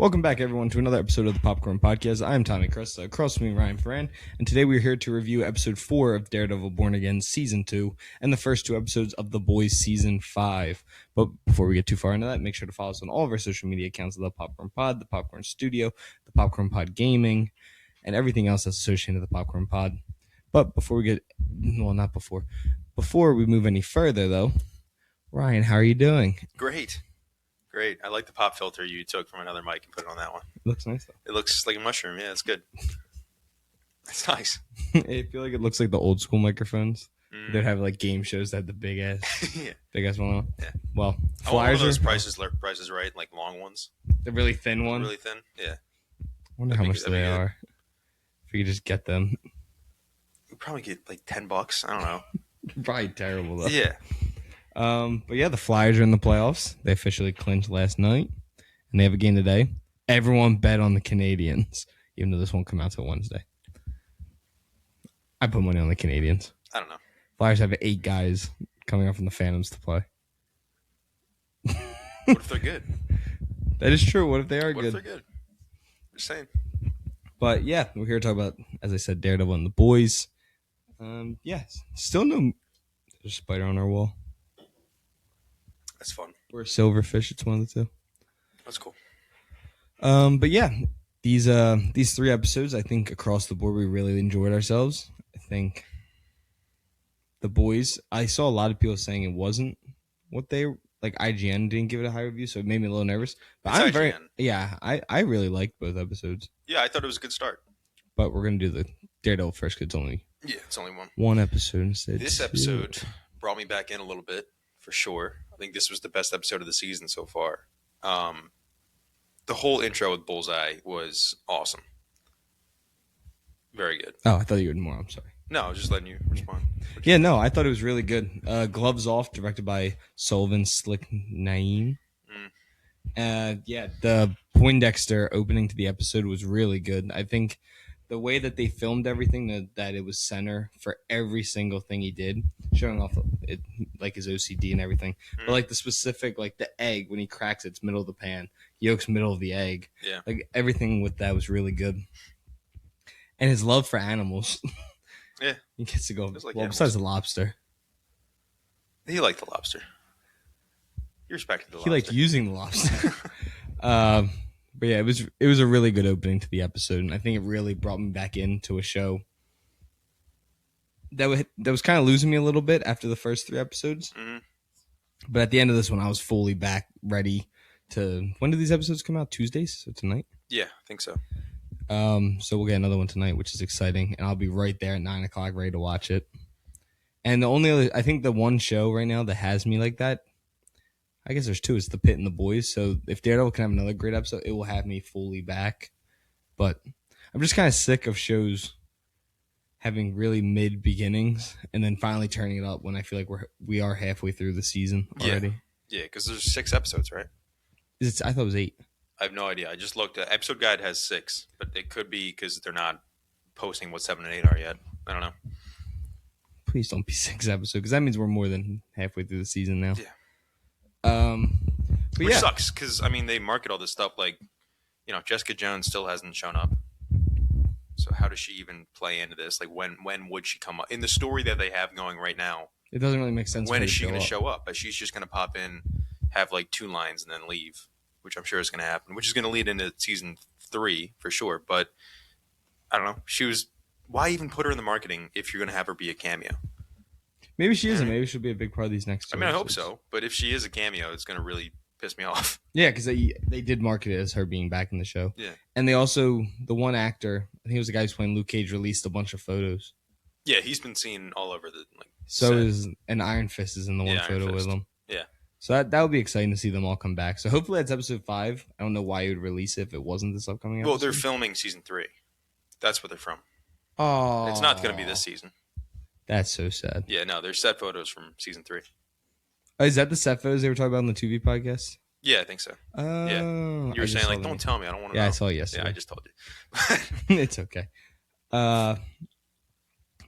Welcome back, everyone, to another episode of the Popcorn Podcast. I'm Tommy Cresta, across from me, Ryan Ferran, and today we're here to review episode 4 of Daredevil Born Again Season 2 and the first 2 episodes of The Boys Season 5. But before we get too far into that, make sure to follow us on all of our social media accounts of The Popcorn Pod, The Popcorn Studio, The Popcorn Pod Gaming, and everything else that's associated with The Popcorn Pod. But before we move any further, though, Ryan, how are you doing? Great. I like the pop filter you took from another mic and put it on that one. It looks nice, though. It looks like a mushroom. Yeah, it's good. It's nice. I feel like it looks like the old school microphones. They'd have like game shows that had the big ass one on. Yeah. Well, I want one of those prices right, like long ones. The really thin one. Really thin. Yeah. I wonder how much they are. If you could just get them. You'd probably get like $10. I don't know. Probably terrible though. Yeah. But yeah, the Flyers are in the playoffs. They officially clinched last night, and they have a game today. Everyone bet on the Canadians, even though this won't come out till Wednesday. I put money on the Canadians. I don't know. Flyers have 8 guys coming up from the Phantoms to play. What if they're good? That is true. What if they are good? What if they're good? Just saying. But yeah, we're here to talk about, as I said, Daredevil and the boys. Still no. There's a spider on our wall. That's fun. Or a silverfish. It's one of the two. That's cool. But yeah, these 3 episodes, I think across the board, we really enjoyed ourselves. I think the boys, I saw a lot of people saying it wasn't what they like. IGN didn't give it a high review, so it made me a little nervous. But I really liked both episodes. Yeah, I thought it was a good start. But we're gonna do the Daredevil first because it's only one episode instead. This episode brought me back in a little bit for sure. I think this was the best episode of the season so far. The whole intro with Bullseye was awesome. Very good. Oh, I thought you had more. I'm sorry. No, I was just letting you respond. Yeah, no, I thought it was really good. Gloves Off, directed by Sullivan Slick Naeem. The Poindexter opening to the episode was really good. I think the way that they filmed everything, that it was center for every single thing he did, showing off it, like his OCD and everything. But like the specific, like the egg, when he cracks it, it's middle of the pan. Yolk's middle of the egg. Yeah. Like everything with that was really good. And his love for animals. Yeah. He gets to go, like besides the lobster. He liked the lobster. He respected the lobster. He liked using the lobster. But yeah, it was a really good opening to the episode, and I think it really brought me back into a show that was kind of losing me a little bit after the first 3 episodes. Mm-hmm. But at the end of this one, I was fully back, ready to. When do these episodes come out? Tuesdays? So tonight? Yeah, I think so. So we'll get another one tonight, which is exciting, and I'll be right there at 9 o'clock, ready to watch it. And the only other, I think the one show right now that has me like that, I guess there's 2. It's The Pit and the Boys. So if Daredevil can have another great episode, it will have me fully back. But I'm just kind of sick of shows having really mid beginnings and then finally turning it up when I feel like we are halfway through the season already. Yeah, because there's 6 episodes, right? I thought it was 8. I have no idea. I just looked at episode guide has 6, but it could be because they're not posting what 7 and 8 are yet. I don't know. Please don't be 6 episodes, because that means we're more than halfway through the season now. Yeah. Which sucks because I mean they market all this stuff like, Jessica Jones still hasn't shown up. So how does she even play into this? Like when would she come up in the story that they have going right now? It doesn't really make sense. When is she going to show up? But she's just going to pop in, have like 2 lines, and then leave, which I'm sure is going to happen. Which is going to lead into season 3 for sure. But I don't know. Why even put her in the marketing if you're going to have her be a cameo? Maybe she isn't. Maybe she'll be a big part of these next 2 I hope so. But if she is a cameo, it's going to really piss me off. Yeah, because they did market it as her being back in the show. Yeah. And they also, the one actor, I think it was the guy who's playing Luke Cage, released a bunch of photos. Yeah, he's been seen all over the and Iron Fist is in the one photo with him. Yeah. So that would be exciting to see them all come back. So hopefully that's episode 5. I don't know why you would release it if it wasn't this upcoming episode. Well, they're filming season 3. That's where they're from. Oh. It's not going to be this season. That's so sad. Yeah, no, there's set photos from season 3. Oh, is that the set photos they were talking about on the 2V podcast? Yeah, I think so. Yeah. You were saying, like, don't tell me. I don't want to know. Yeah, I saw it yesterday. Yeah, I just told you. It's okay. But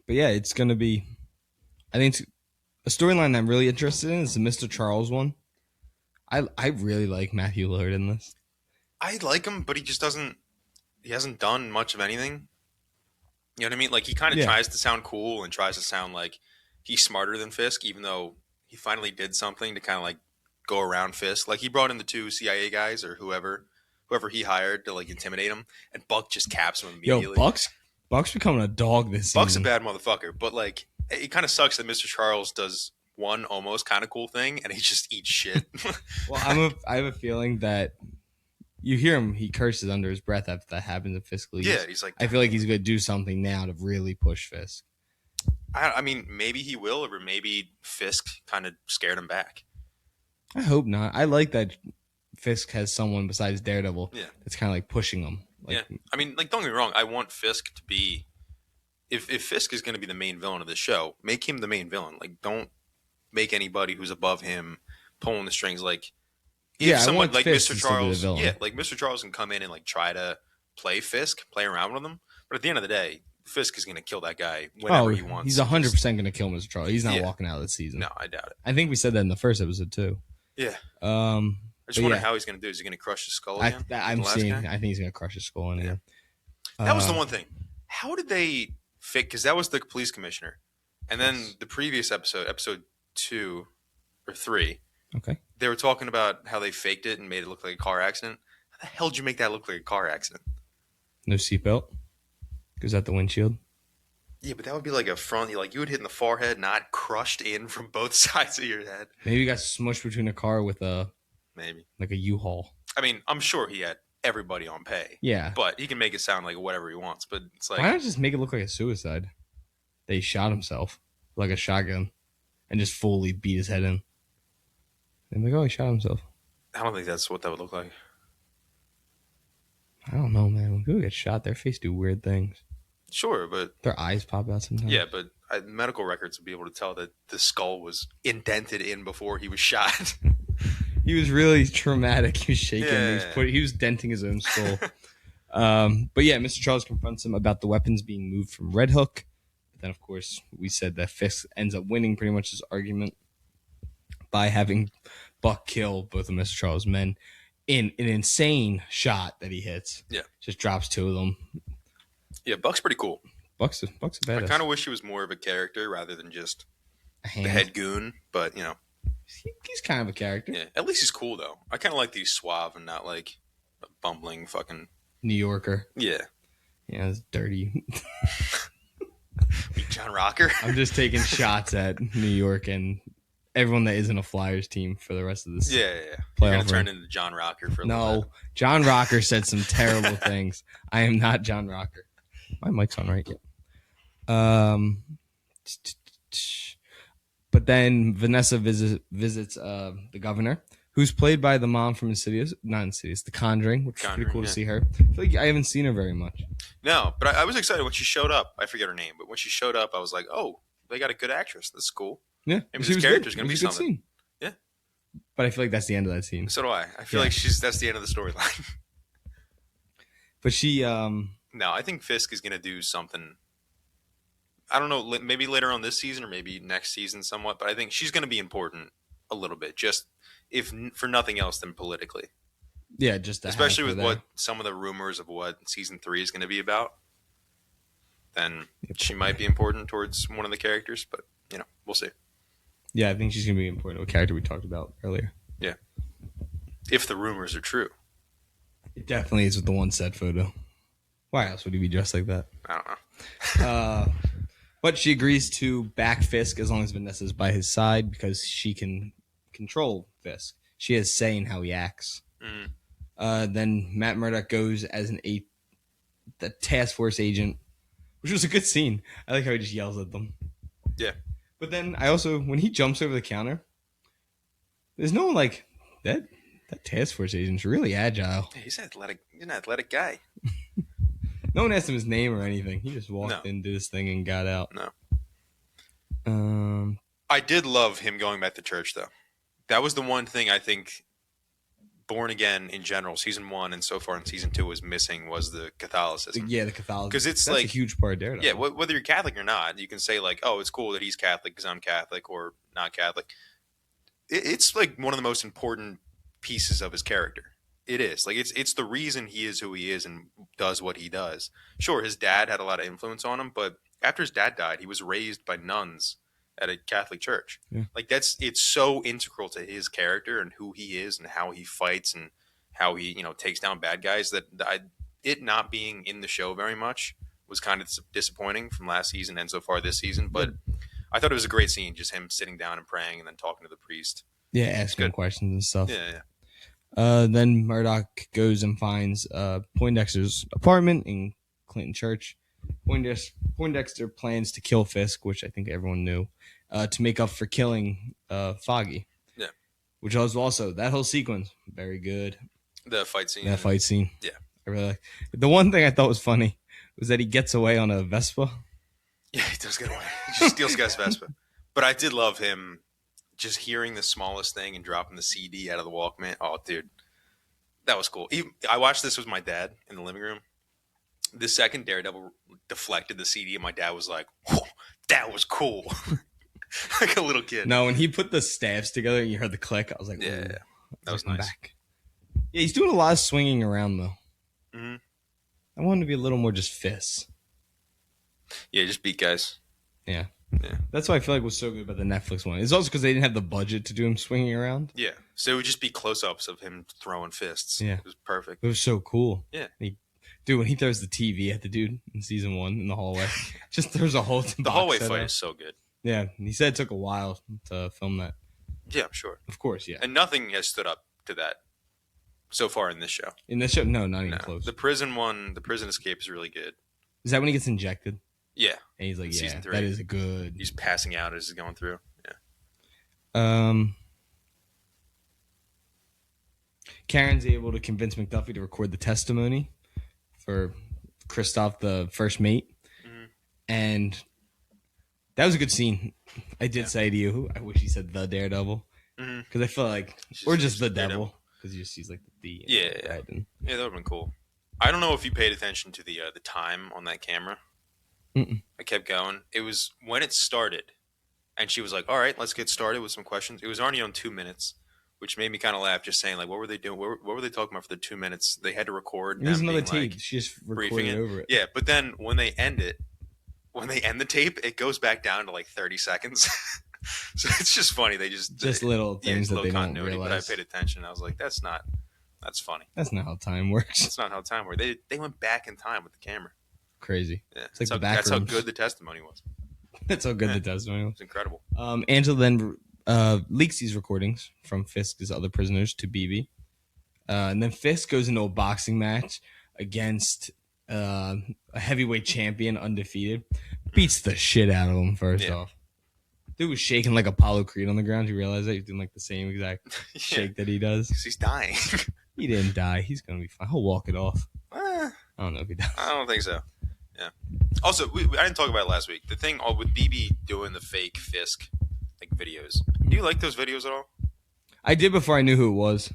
yeah, it's going to be... I think it's a storyline I'm really interested in is the Mr. Charles one. I really like Matthew Lillard in this. I like him, but he just doesn't. He hasn't done much of anything. You know what I mean? Like he kind of Yeah. tries to sound cool and tries to sound like he's smarter than Fisk, even though he finally did something to kind of like go around Fisk. Like he brought in the two CIA guys or whoever he hired to like intimidate him, and Buck just caps him Yo, immediately. Buck's becoming a dog this Buck's a season. bad motherfucker, but like it kind of sucks that Mr. Charles does one almost kind of cool thing and he just eats shit. Well, I have a feeling that you hear him, he curses under his breath after that happens at Fisk leaves. Yeah, he's like, I feel like he's going to do something now to really push Fisk. I mean, maybe he will, or maybe Fisk kind of scared him back. I hope not. I like that Fisk has someone besides Daredevil that's kind of like pushing him. Like, yeah, I mean, like, don't get me wrong. I want Fisk to be. If Fisk is going to be the main villain of the show, make him the main villain. Like, don't make anybody who's above him pulling the strings. Like, if I someone want like Fisk Mr. to still be the Charles, villain. yeah, like Mr. Charles can come in and like try to play Fisk, play around with him. But at the end of the day, Fisk is going to kill that guy whenever he wants. He's 100% going to kill Mr. Charles. He's not walking out of the season. No, I doubt it. I think we said that in the first episode too. Yeah. I just But wonder how he's going to do. Is he going to crush his skull again? I think he's going to crush his skull in again. That was the one thing. How did they fix? Because that was the police commissioner, and then the previous episode 2 or 3. Okay. They were talking about how they faked it and made it look like a car accident. How the hell did you make that look like a car accident? No seatbelt? Goes out the windshield? Yeah, but that would be like a front. Like you would hit in the forehead, not crushed in from both sides of your head. Maybe you got smushed between a car with a U-Haul. I mean, I'm sure he had everybody on pay. Yeah. But he can make it sound like whatever he wants. But it's like, why not just make it look like a suicide? That he shot himself with like a shotgun and just fully beat his head in. And like, oh, he shot himself. I don't think that's what that would look like. I don't know, man. When people get shot, their face do weird things. Sure, but their eyes pop out sometimes. Yeah, but medical records would be able to tell that the skull was indented in before he was shot. He was really traumatic. He was shaking. Yeah. He was denting his own skull. But yeah, Mr. Charles confronts him about the weapons being moved from Red Hook. But then, of course, we said that Fisk ends up winning pretty much his argument by having Buck kill both of Mr. Charles' men in an insane shot that he hits. Yeah. Just drops 2 of them. Yeah, Buck's pretty cool. Buck's a badass. I kind of wish he was more of a character rather than just a hand. The head goon, but, you know. He's kind of a character. Yeah, at least he's cool, though. I kind of like that he's suave and not like a bumbling fucking... New Yorker. Yeah. Yeah, it's dirty. John Rocker? I'm just taking shots at New York and everyone that isn't a Flyers team for the rest of this. Yeah. You're going to turn into John Rocker for a little bit. John Rocker said some terrible things. I am not John Rocker. My mic's on right yet. But then Vanessa visits the governor, who's played by the mom from The Conjuring, which is pretty cool to see her. I feel like I haven't seen her very much. No, but I was excited when she showed up. I forget her name, but when she showed up, I was like, oh, they got a good actress. That's cool. Yeah. Maybe this character's going to be something. Scene. Yeah. But I feel like that's the end of that scene. So do I. I feel like that's the end of the storyline. But she... No, I think Fisk is going to do something... I don't know, maybe later on this season or maybe next season somewhat, but I think she's going to be important a little bit, just if for nothing else than politically. Yeah, just especially with what some of the rumors of what season 3 is going to be about. Then she might be important towards one of the characters, but you know, we'll see. Yeah, I think she's going to be important to a character we talked about earlier. Yeah, if the rumors are true. It definitely is with the one set photo. Why else would he be dressed like that? I don't know. But she agrees to back Fisk as long as Vanessa's by his side because she can control Fisk. She has say in how he acts. Then Matt Murdock goes as the task force agent, which was a good scene. I like how he just yells at them. Yeah. But then when he jumps over the counter, there's no one like that. That task force agent's really agile. Yeah, he's an athletic guy. No one asked him his name or anything. He just walked in, did his thing, and got out. No. I did love him going back to church, though. That was the one thing I think Born Again in general, season 1 and so far in season 2 was missing was the Catholicism. Yeah, the Catholicism. Because that's like a huge part of Daredevil. Yeah, whether you're Catholic or not, you can say like, oh, it's cool that he's Catholic because I'm Catholic or not Catholic. It's like one of the most important pieces of his character. It is like it's the reason he is who he is and does what he does. Sure, his dad had a lot of influence on him, but after his dad died, he was raised by nuns at a Catholic church. Yeah. Like it's so integral to his character and who he is and how he fights and how he takes down bad guys that it not being in the show very much was kind of disappointing from last season and so far this season. But I thought it was a great scene, just him sitting down and praying and then talking to the priest. Yeah, asking questions and stuff. Yeah. Then Murdoch goes and finds Poindexter's apartment in Clinton Church. Poindexter plans to kill Fisk, which I think everyone knew, to make up for killing Foggy. Yeah. Which was also, that whole sequence, very good. The fight scene. That fight scene. Yeah. I really like. The one thing I thought was funny was that he gets away on a Vespa. Yeah, he does get away. He just steals guy's Vespa. But I did love him just hearing the smallest thing and dropping the CD out of the Walkman. Oh, dude. That was cool. I watched this with my dad in the living room. The second Daredevil deflected the CD, and my dad was like, "Whoa, that was cool." Like a little kid. No, when he put the staves together and you heard the click, I was like, yeah. That was nice. Back. Yeah, he's doing a lot of swinging around, though. Mm-hmm. I want him to be a little more just fists. Yeah, just beat guys. Yeah. Yeah. That's why I feel like was so good about the Netflix one. It's also because they didn't have the budget to do him swinging around. Yeah. So it would just be close-ups of him throwing fists. Yeah. It was perfect. It was so cool. Yeah. Dude, when he throws the TV at the dude in season 1 in the hallway, just throws a whole The hallway fight is so good. Yeah. He said it took a while to film that. Yeah, I'm sure. Of course, yeah. And nothing has stood up to that so far in this show. In this show? No, not even close. The prison one, the prison escape is really good. Is that when he gets injected? Yeah. And he's like, in yeah, season 3. that is good. He's passing out as he's going through. Yeah. Karen's able to convince McDuffie to record the testimony for Kristoff, the first mate. Mm-hmm. And that was a good scene. I did say to you, I wish he said the Daredevil. Because I feel like, or just the devil. Because he just sees like the D. Yeah, that would have been cool. I don't know if you paid attention to the time on that camera. Mm-mm. I kept going. It was when it started, and she was like, "All right, let's get started with some questions." It was already on 2 minutes, which made me kind of laugh. Just saying, like, what were they doing? What were they talking about for the 2 minutes? They had to record. It was another tape. Like, she just recorded over it. Yeah, but then when they end the tape, it goes back down to like 30 seconds. So it's just funny. They just little things that they don't realize. But I paid attention. I was like, that's funny. That's not how time works. That's not how time works. They went back in time with the camera. Crazy. Yeah, it's like that's how good the testimony was. That's how good the testimony was. It's incredible. Angela then leaks these recordings from Fisk's other prisoners to BB. And then Fisk goes into a boxing match against a heavyweight champion, undefeated. Beats the shit out of him first off. Dude was shaking like Apollo Creed on the ground. You realize that? He's doing like the same exact shake that he does. He's dying. He didn't die. He's going to be fine. He'll walk it off. I don't know if he does. I don't think so. Yeah. Also, I didn't talk about it last week. The thing with BB doing the fake Fisk like videos. Do you like those videos at all? I did before I knew who it was.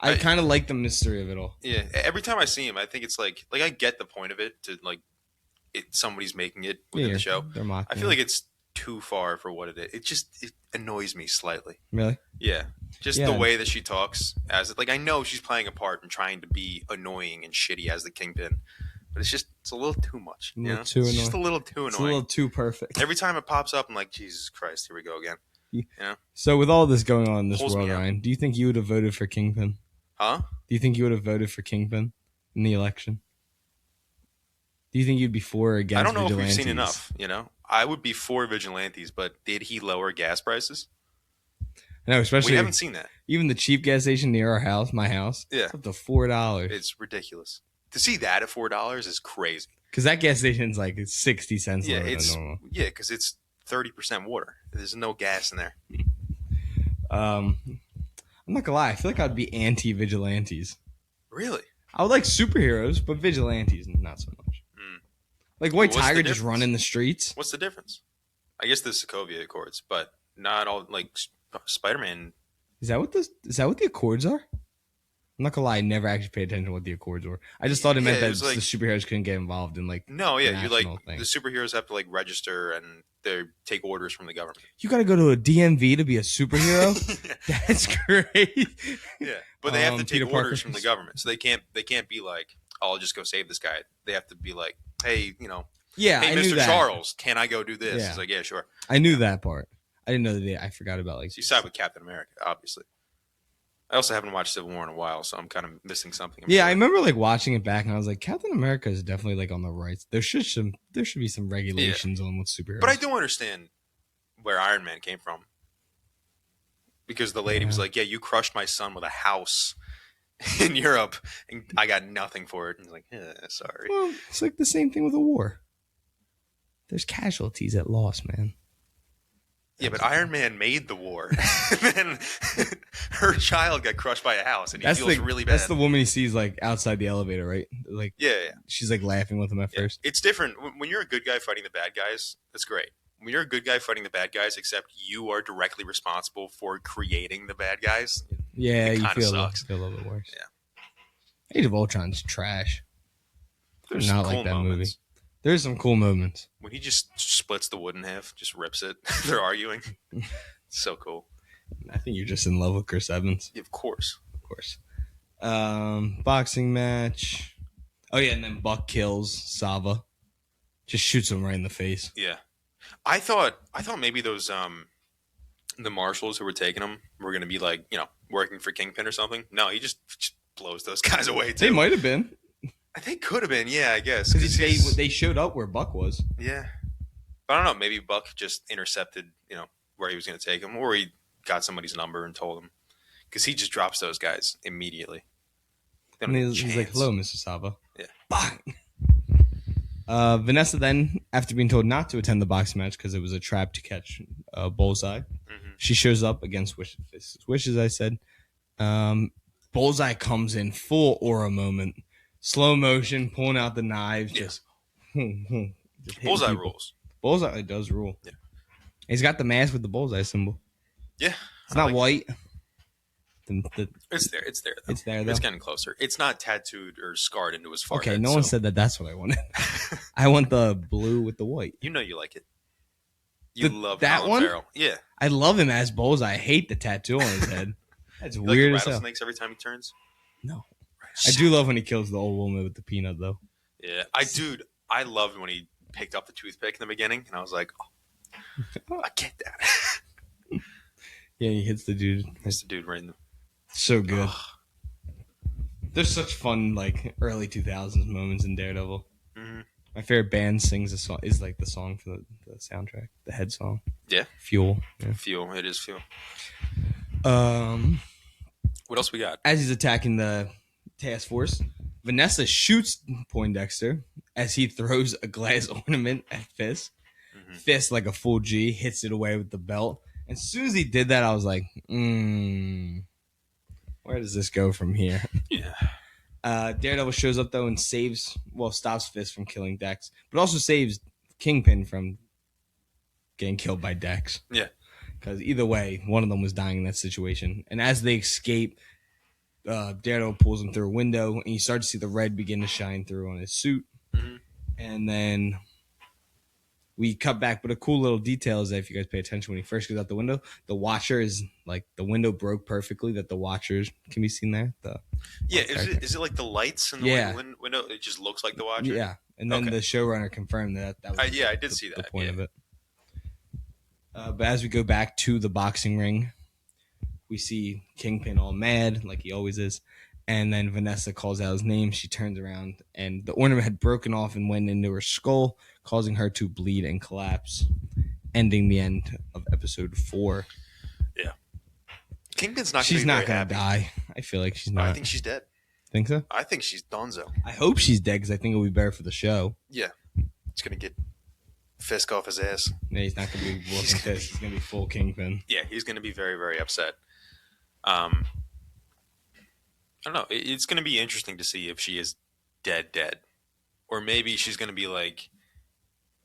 I kind of like the mystery of it all. Yeah. Every time I see him, I think it's like I get the point of it to like somebody's making it within the show. They're mocking. I feel like it's too far for what it is. It annoys me slightly. Really? Yeah. Just the way that she talks I know she's playing a part and trying to be annoying and shitty as the Kingpin. But it's a little too much. It's just a little too annoying. It's a little too perfect. Every time it pops up, I'm like, Jesus Christ, here we go again. Yeah. So with all this going on in this world, Ryan, do you think you would have voted for Kingpin? Huh? Do you think you would have voted for Kingpin in the election? Do you think you'd be for or against vigilantes? I don't know if we've seen enough, I would be for vigilantes, but did he lower gas prices? No, especially we haven't seen that. Even the cheap gas station near our house, my house, it's up to $4. It's ridiculous. To see that at $4 is crazy. Because that gas station's like 60 cents lower than normal. Yeah, because it's 30% water. There's no gas in there. I'm not gonna lie. I feel like I'd be anti-vigilantes. Really? I would like superheroes, but vigilantes not so much. Like White Tiger just running the streets. What's the difference? I guess the Sokovia Accords, but not all like Spider-Man. Is that what the Accords are? I'm not gonna lie, I never actually paid attention to what the Accords were. I just thought it meant Yeah, it that was the like superheroes couldn't get involved in like no, the yeah, you're like national the thing. superheroes have to like register and they take orders from the government. You got to go to a DMV to be a superhero. Yeah. That's great. Yeah, but they have to take Peter Parker. orders from the government, so they can't be like, oh, I'll just go save this guy. They have to be like, hey, Yeah, hey, I knew Mr. that. Charles, can I go do this? Yeah. He's like, yeah, sure. I knew that part. I didn't know that. I forgot about like. So you side with Captain America, obviously. I also haven't watched Civil War in a while, so I'm kind of missing something. Yeah, I remember like watching it back, and I was like, Captain America is definitely like on the right. There should be some regulations on what superheroes. But I do understand where Iron Man came from, because the lady was like, "Yeah, you crushed my son with a house in Europe, and I got nothing for it." And he's like, "Sorry." Well, it's like the same thing with a war. There's casualties at loss, man. Yeah, but Iron Man made the war. And then her child got crushed by a house, and he feels really bad. That's the woman he sees like outside the elevator, right? Like, yeah. She's like laughing with him at first. It's different when you're a good guy fighting the bad guys. That's great. When you're a good guy fighting the bad guys, except you are directly responsible for creating the bad guys. Yeah, it you feel sucks. a little bit worse. Yeah, Age of Ultron's trash. There's not cool like that moments. movie. There's some cool moments. When he just splits the wood in half, just rips it. They're arguing. It's so cool. I think you're just in love with Chris Evans. Yeah, of course. Of course. Boxing match. Oh yeah, and then Buck kills Sava. Just shoots him right in the face. Yeah. I thought maybe those the marshals who were taking him were gonna be like, working for Kingpin or something. No, he just blows those guys away too. They might have been. They could have been, yeah, I guess. Because they showed up where Buck was. Yeah. But I don't know, maybe Buck just intercepted, where he was going to take him, or he got somebody's number and told him. Because he just drops those guys immediately. And he's like, hello, Mr. Sava. Yeah. Bang! Vanessa then, after being told not to attend the boxing match because it was a trap to catch Bullseye, she shows up against Wishes, I said. Bullseye comes in, full aura moment. Slow motion, pulling out the knives, just Bullseye rules. Bullseye does rule. Yeah. He's got the mask with the bullseye symbol. Yeah. It's not white. It's there. It's there, though. It's there, though. It's getting closer. It's not tattooed or scarred into his forehead. Okay, no one said that that's what I wanted. I want the blue with the white. You know you like it. You love that Colin one? Farrell. Yeah. I love him as Bullseye. I hate the tattoo on his head. That's weird like as hell. rattlesnakes every time he turns? No. I do love when he kills the old woman with the peanut, though. Yeah. I loved when he picked up the toothpick in the beginning, and I was like, oh, I get that. Yeah, he hits the dude. Hits the dude right in the... So good. There's such fun, like, early 2000s moments in Daredevil. Mm-hmm. My favorite band sings a song, is like the song for the soundtrack, the head song. Yeah. Fuel. Yeah. Fuel. It is Fuel. What else we got? As he's attacking the task force, Vanessa shoots Poindexter as he throws a glass ornament at Fisk. Mm-hmm. Fisk, like a full G, hits it away with the belt. And as soon as he did that, I was like, where does this go from here? Yeah. Daredevil shows up, though, and stops Fisk from killing Dex, but also saves Kingpin from getting killed by Dex. Yeah. Because either way, one of them was dying in that situation. And as they escape, Daredevil pulls him through a window, and you start to see the red begin to shine through on his suit. Mm-hmm. And then we cut back, but a cool little detail is that if you guys pay attention, when he first goes out the window, the Watcher is like the window broke perfectly, that the Watchers can be seen there. Is it like the lights in the window? It just looks like the Watcher? Yeah. And then the showrunner confirmed that was I did see that. The point of it. But as we go back to the boxing ring, we see Kingpin all mad, like he always is. And then Vanessa calls out his name. She turns around, and the ornament had broken off and went into her skull, causing her to bleed and collapse, ending the end of episode 4. Yeah. Kingpin's not She's not going to die. I feel like she's not. I think she's dead. Think so? I think she's donezo. I hope she's dead because I think it'll be better for the show. Yeah. It's going to get Fisk off his ass. Yeah, he's not going to be looking Fisk. He's going to be full Kingpin. Yeah, he's going to be very, very upset. I don't know. It's going to be interesting to see if she is dead. Or maybe she's going to be like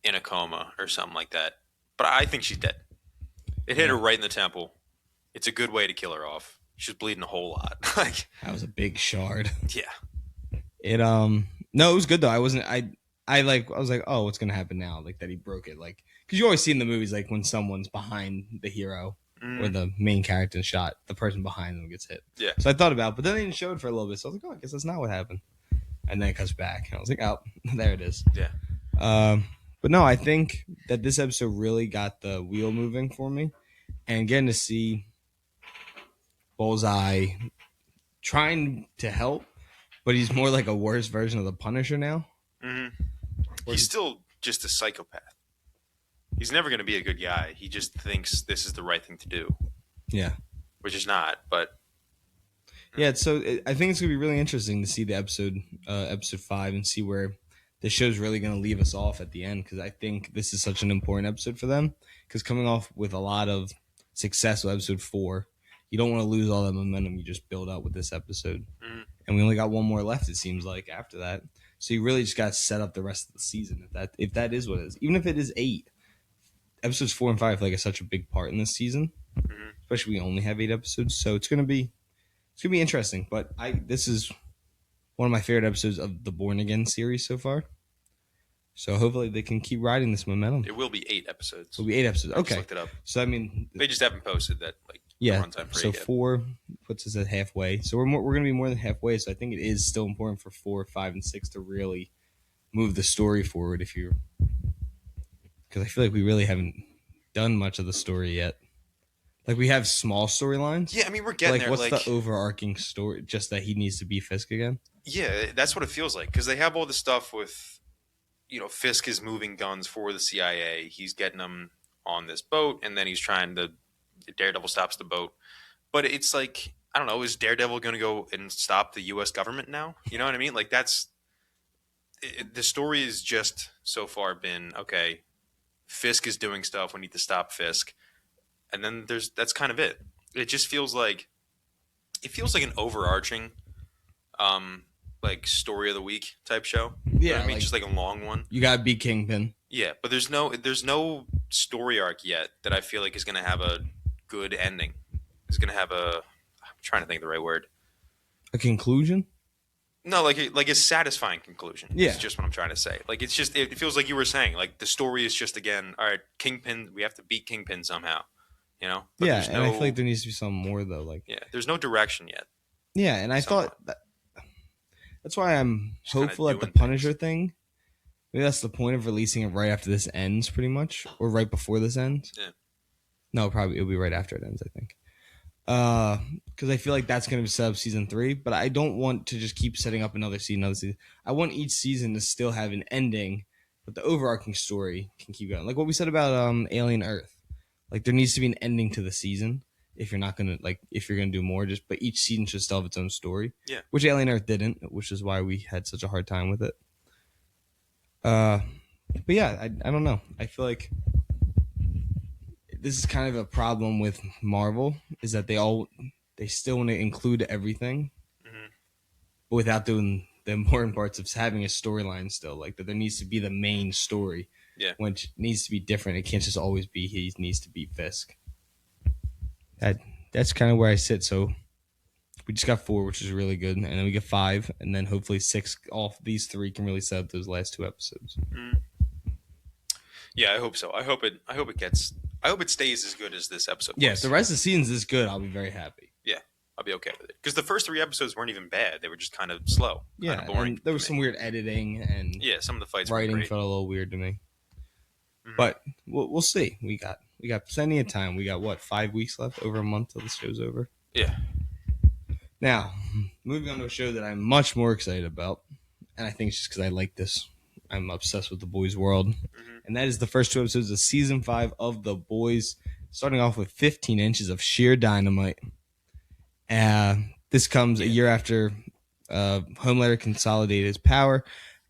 in a coma or something like that. But I think she's dead. It hit her right in the temple. It's a good way to kill her off. She was bleeding a whole lot. Like, That was a big shard. yeah. It no, it was good though. I was like, oh, what's gonna happen now? Like that he broke it, like because you always see in the movies like when someone's behind the hero or Mm, the main character shot, the person behind them gets hit. yeah. So I thought about it, but then they didn't show it for a little bit. So I was like, oh, I guess that's not what happened. And then it cuts back, and I was like, oh, there it is. Yeah. Um, but no, I think that this episode really got the wheel moving for me, and getting to see Bullseye trying to help, but he's more like a worse version of the Punisher now. Hmm. He's still just a psychopath. He's never going to be a good guy. He just thinks this is the right thing to do, Yeah. which is not. But Yeah, so I think it's gonna be really interesting to see the episode 5, and see where the show's really gonna leave us off at the end. Because I think this is such an important episode for them. Because coming off with a lot of success with episode 4, you don't want to lose all that momentum you just build up with this episode. Mhm. And we only got one more left, it seems like, after that. So you really just got to set up the rest of the season. If that is what it is, even if it is 8, episodes 4 and 5 like are such a big part in this season. Mhm. Especially we only have 8 episodes, so it's gonna be interesting. But this is one of my favorite episodes of the Born Again series so far. So hopefully they can keep riding this momentum. it will be 8 episodes. It'll be 8 episodes. I just Okay. looked it up. So I mean, They just haven't posted that like yeah. runtime for So 8 yet. 4 puts us at halfway. So we're going to be more than halfway. So I think it is still important for 4, 5, and 6 to really move the story forward. Because I feel like we really haven't done much of the story yet. Like we have small storylines. Yeah, I mean we're getting Like there. what's Like the overarching story? Just that he needs to be Fisk again. yeah, that's what it feels like because they have all this stuff with, Fisk is moving guns for the CIA. He's getting them on this boat, and then he's trying to. Daredevil stops the boat, but it's like I don't know. Is Daredevil going to go and stop the U.S. government now? You know what I mean? Like the story has just so far been okay. Fisk is doing stuff. We need to stop Fisk, and then that's kind of it. It just feels like an overarching like story of the week type show. You know what I mean, just like a long one. You gotta be Kingpin. Yeah, but there's no story arc yet that I feel like is gonna have a good ending. It's gonna have I'm trying to think of the right word. A conclusion. No, like a satisfying conclusion. Yeah. It's just what I'm trying to say. Like it's just it feels like you were saying like the story is just again all right. Kingpin, we have to beat Kingpin somehow. But yeah, there's and I feel like there needs to be some more though. Like there's no direction yet. yeah, and I Somewhat. thought that's why I'm Just kinda hopeful at the doing Punisher things. thing. Maybe that's the point of releasing it right after this ends, pretty much, or right before this ends. Yeah. No, probably it'll be right after it ends. I think. Because I feel like that's going to set up season 3, but I don't want to just keep setting up another season. I want each season to still have an ending, but the overarching story can keep going. Like what we said about Alien Earth. Like there needs to be an ending to the season if you're not gonna if you're gonna do more. But each season should still have its own story. Yeah. Which Alien Earth didn't, which is why we had such a hard time with it. But yeah, I don't know. I feel like this is kind of a problem with Marvel is that they still want to include everything, Mhm. but without doing the important parts of having a storyline still. Like that there needs to be the main story. Yeah. Which needs to be different. It can't just always be he needs to beat Fisk. That's kind of where I sit. So we just got 4, which is really good, and then we get 5, and then hopefully 6. All these 3 can really set up those last 2 episodes. Yeah, I hope so. I hope it stays as good as this episode. Yeah, was. if the rest of the season's this good, I'll be very happy. I'll be okay with it because the first 3 episodes weren't even bad. They were just kind of slow, Yeah, kind of boring. and there was to some me. weird editing and some of the fights writing were great. felt a little weird to me. Mhm. But we'll see. We got plenty of time. We got 5 weeks left, over a month till the show's over. Yeah. Now, moving on to a show that I'm much more excited about, and I think it's just because I like this. I'm obsessed with The Boys World, and that is the first 2 episodes of season 5 of The Boys, starting off with 15 inches of sheer dynamite. This comes a year after Homelander consolidated his power.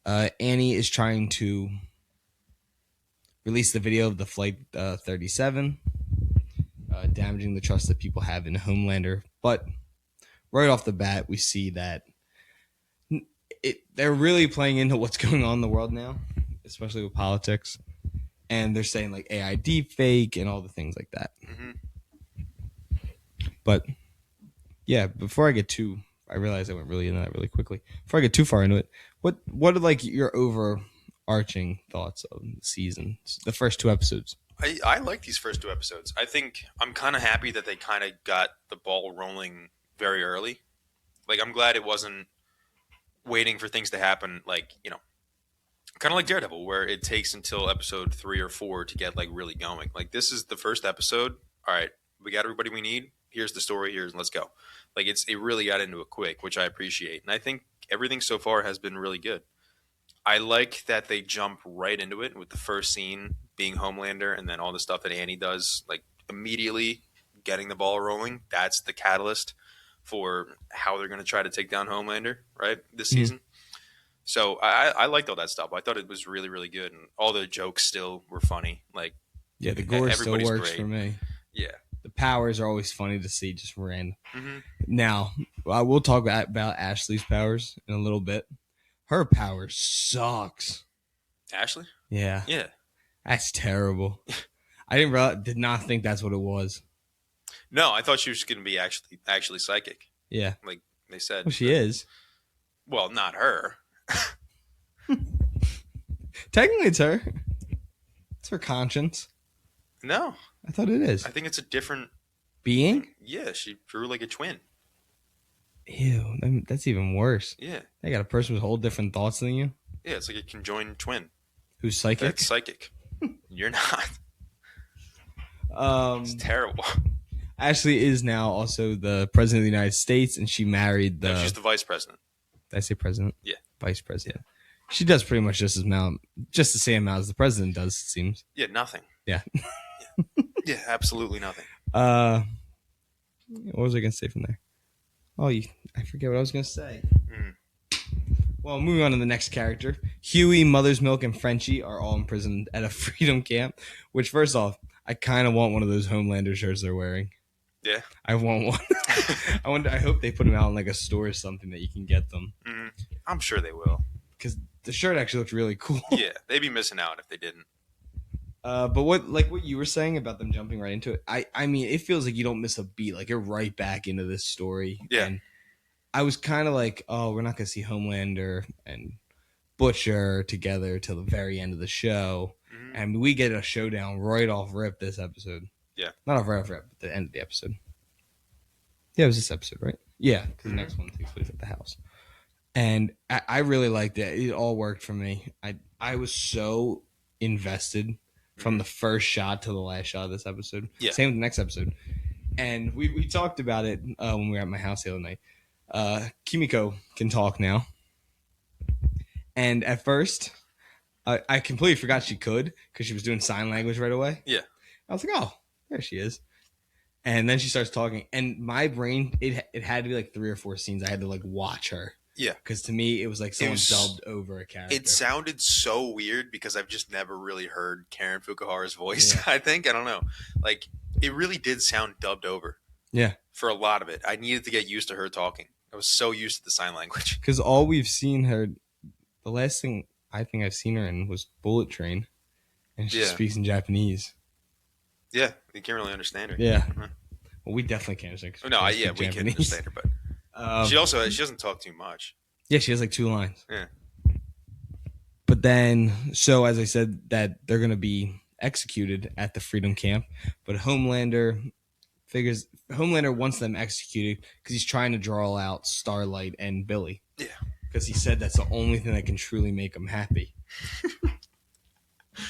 Annie is trying to release the video of the Flight 37, damaging the trust that people have in Homelander. But right off the bat, we see that they're really playing into what's going on in the world now, especially with politics. And they're saying like AI deep fake and all the things like that. Mhm. But Yeah, I realized I went really into that really quickly. Before I get too far into it, what are like your overarching thoughts of the season, the first two episodes? I like these first two episodes. I think I'm kind of happy that they kind of got the ball rolling very early. Like, I'm glad it wasn't waiting for things to happen, like, kind of like Daredevil, where it takes until episode 3 or 4 to get like really going. Like, this is the first episode. All right, we got everybody we need. Here's the story. Let's go. Like, it really got into it quick, which I appreciate, and I think everything so far has been really good. I like that they jump right into it with the first scene being Homelander, and then all the stuff that Annie does, like immediately getting the ball rolling. That's the catalyst for how they're going to try to take down Homelander, right? This Mhm. season. So I liked all that stuff. I thought it was really, really good, and all the jokes still were funny. Like, Yeah, the gore still everybody's works great. for me. Yeah. The powers are always funny to see, just random. Mm-hmm. Now, I will talk about Ashley's powers in a little bit. Her power sucks. Ashley? Yeah, Yeah. that's terrible. Did not think that's what it was. No, I thought she was going to be actually psychic. Yeah, Like they said. well, she is. Well, not her. Technically, it's her. It's her conscience. No, I thought it is. I think it's a different Being? Yeah, she drew like a twin. Ew, that's even worse. Yeah. They got a person with whole different thoughts than you Yeah, it's like a conjoined twin. who's psychic. That's psychic. You're not. It's Um, terrible. Ashley is now also the president of the United States, and she married No, she's the vice president. Did I say president? Yeah. Vice president. She does pretty much just the same amount as the president does. It seems. Yeah, nothing. Yeah. Yeah, absolutely nothing. What was I gonna say from there? I forget what I was gonna say. Mm. Well, moving on to the next character. Huey, Mother's Milk, and Frenchie are all imprisoned at a freedom camp, which, first off, I kind of want one of those Homelander shirts they're wearing. Yeah. I want one. I hope they put them out in like a store or something that you can get them. Mm. I'm sure they will. Because the shirt actually looked really cool. Yeah, they'd be missing out if they didn't. But what you were saying about them jumping right into it, I mean, it feels like you don't miss a beat. Like, you're right back into this story. Yeah. And I was kind of like, oh, we're not going to see Homelander and Butcher together till the very end of the show. Mm. And we get a showdown right off rip this episode. Yeah. Not off rip, but the end of the episode. Yeah, it was this episode, right? Yeah, because the next one takes place at the house. And I really liked it. It all worked for me. I was so invested from the first shot to the last shot of this episode. Yeah. Same with the next episode. And we talked about it when we were at my house the other night. Kimiko can talk now. And at first, I completely forgot she could because she was doing sign language right away. Yeah. I was like, oh, there she is. And then she starts talking. And my brain, it had to be like 3 or 4 scenes. I had to like watch her. Yeah. Because to me, it was like someone dubbed over a character. It sounded so weird because I've just never really heard Karen Fukuhara's voice, Yeah. I think. I don't know. Like, it really did sound dubbed over. Yeah. For a lot of it. I needed to get used to her talking. I was so used to the sign language. Because all we've seen her, the last thing I think I've seen her in was Bullet Train. And she speaks in Japanese. Yeah. You can't really understand her. Yeah. Uh-huh. Well, we definitely can't understand. 'Cause No, we we speak can understand her, but she doesn't talk too much. Yeah, she has like 2 lines. Yeah. But then, so as I said, that they're going to be executed at the Freedom Camp. But Homelander wants them executed because he's trying to draw out Starlight and Billy. Yeah. Because he said that's the only thing that can truly make him happy.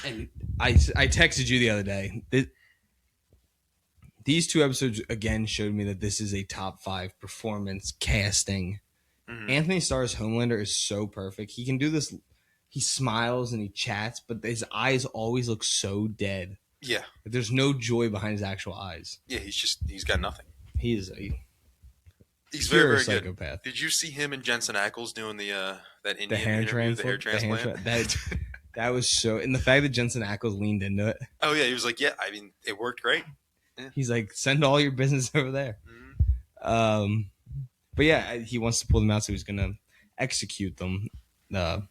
And I texted you the other day. These 2 episodes again showed me that this is a top 5 performance casting. Mm-hmm. Anthony Starr's Homelander is so perfect. He can do this. He smiles and he chats, but his eyes always look so dead. Yeah. There's no joy behind his actual eyes. Yeah, he's got nothing. He's He's very, very psychopath. Good. Did you see him and Jensen Ackles doing the hair interview, the hair transplant? That was so, and the fact that Jensen Ackles leaned into it. Oh yeah, he was like, yeah, I mean, it worked great. Yeah. He's like, send all your business over there. Mm-hmm. But yeah, he wants to pull them out, so he's gonna execute them. To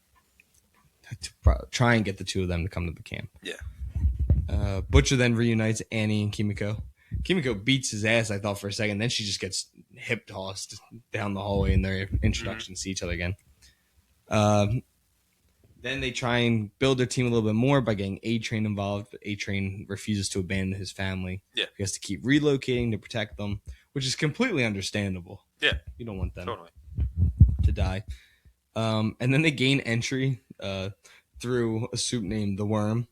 try and get the 2 of them to come to the camp. Yeah. Butcher then reunites Annie and Kimiko. Kimiko beats his ass, I thought, for a second. Then she just gets hip tossed down the hallway in their introductions to each other again. Then they try and build their team a little bit more by getting A-Train involved, but A-Train refuses to abandon his family. Yeah. He has to keep relocating to protect them, which is completely understandable. Yeah. You don't want them Totally. to die. And then they gain entry through a soup named the Worm,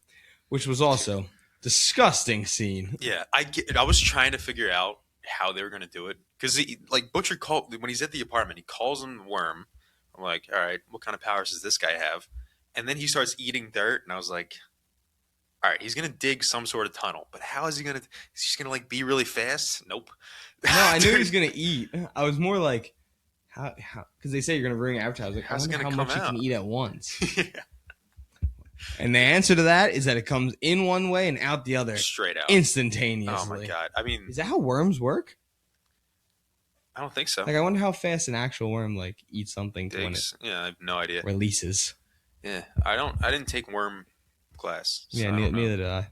which was also disgusting scene. Yeah, I was trying to figure out how they were going to do it because like Butcher when he's at the apartment, he calls him the Worm. I'm like, all right, what kind of powers does this guy have? And then he starts eating dirt, and I was like, all right, he's going to dig some sort of tunnel, but how is he going to? Is he just going to like be really fast? Nope. No, I knew he was going to eat. I was more like, how? Because they say you're going to bring advertisers. Like, How's it how gonna much come you out? can eat at once. Yeah. And the answer to that is that it comes in one way and out the other Straight out. instantaneously. Oh my god! I mean, Is that how worms work? I don't think so. Like, I wonder how fast an actual worm like eats something to when it Yeah, I have no idea. releases. Yeah, I didn't take worm class. So Yeah, neither did I.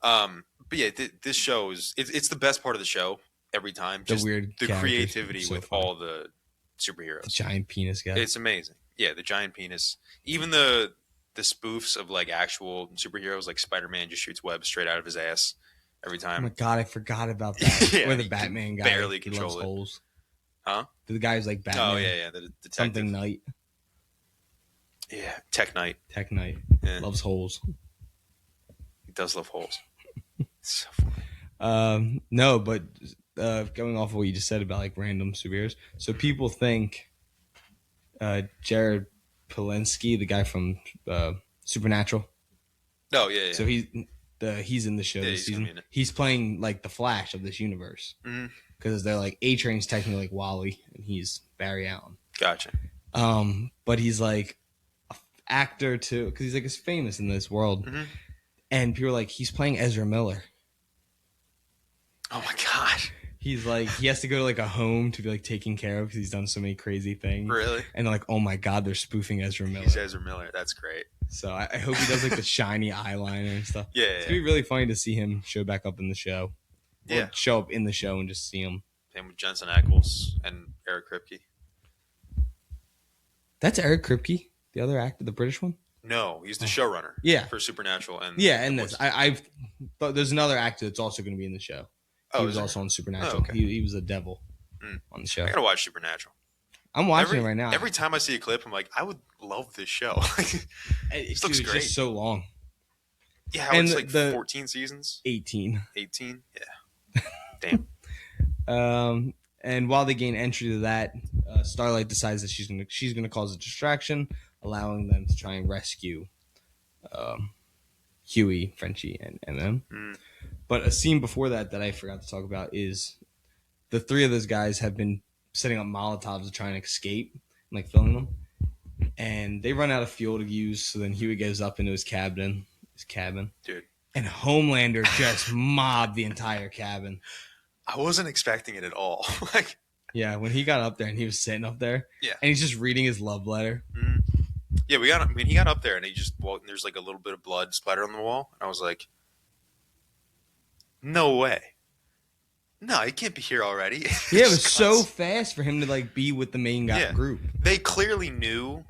But yeah, this show it's the best part of the show every time. Just the creativity so with funny. all the superheroes. The giant penis guy. It's amazing. Yeah, the giant penis. Even the spoofs of like actual superheroes, like Spider-Man just shoots webs straight out of his ass every Oh my time. god, I forgot about that. Yeah, or the he Batman can guy. barely He control loves it. holes. Huh? The guy who's like Batman. Oh yeah, the detective. Something Knight. Yeah, Tech Knight. Tech Knight. Yeah. Loves holes. He does love holes. It's so funny. No, but going off of what you just said about like random superheroes, so people think Jared Palinsky, the guy from Supernatural. Oh yeah. So he's in the show this season. He's playing like the Flash of this universe because they're like A-Train's technically like Wally and he's Barry Allen. Gotcha. But he's like an actor too because he's like as famous in this world, and people are like he's playing Ezra Miller. Oh my god. He's like he has to go to like a home to be like taken care of because he's done so many crazy things. Really? And they're like, oh my god, they're spoofing Ezra Miller. He's Ezra Miller. That's great. So I hope he does like the shiny eyeliner and stuff. Yeah. It's gonna be really funny to see him show back up in the show. Yeah. Show up in the show and just see him. Same with Jensen Ackles and Eric Kripke. That's Eric Kripke, the other actor, the British one. No, he's the showrunner. Yeah. For Supernatural and and this I've but there's another actor that's also going to be in the show. He was also on Supernatural. Oh, okay. He was a devil on the show. I gotta watch Supernatural. I'm watching it right now. Every time I see a clip, I'm like, I would love this show. It looks great. Just so long. Yeah, and it's like 14 seasons. 18. 18. Yeah. Damn. And while they gain entry to that, Starlight decides that she's gonna cause a distraction, allowing them to try and rescue Huey, Frenchie, and MM. But a scene before that I forgot to talk about is the three of those guys have been setting up Molotovs to try and escape, and, like filming them, and they run out of fuel to use. So then Huey goes up into his cabin, dude, and Homelander just mobbed the entire cabin. I wasn't expecting it at all. Like, yeah, when he got up there and he was sitting up there, yeah, and he's just reading his love letter. Yeah, he got up there and he just and there's like a little bit of blood splattered on the wall, and I was like, no way. No, he can't be here already. Yeah, it was so fast for him to like be with the main group. They clearly knew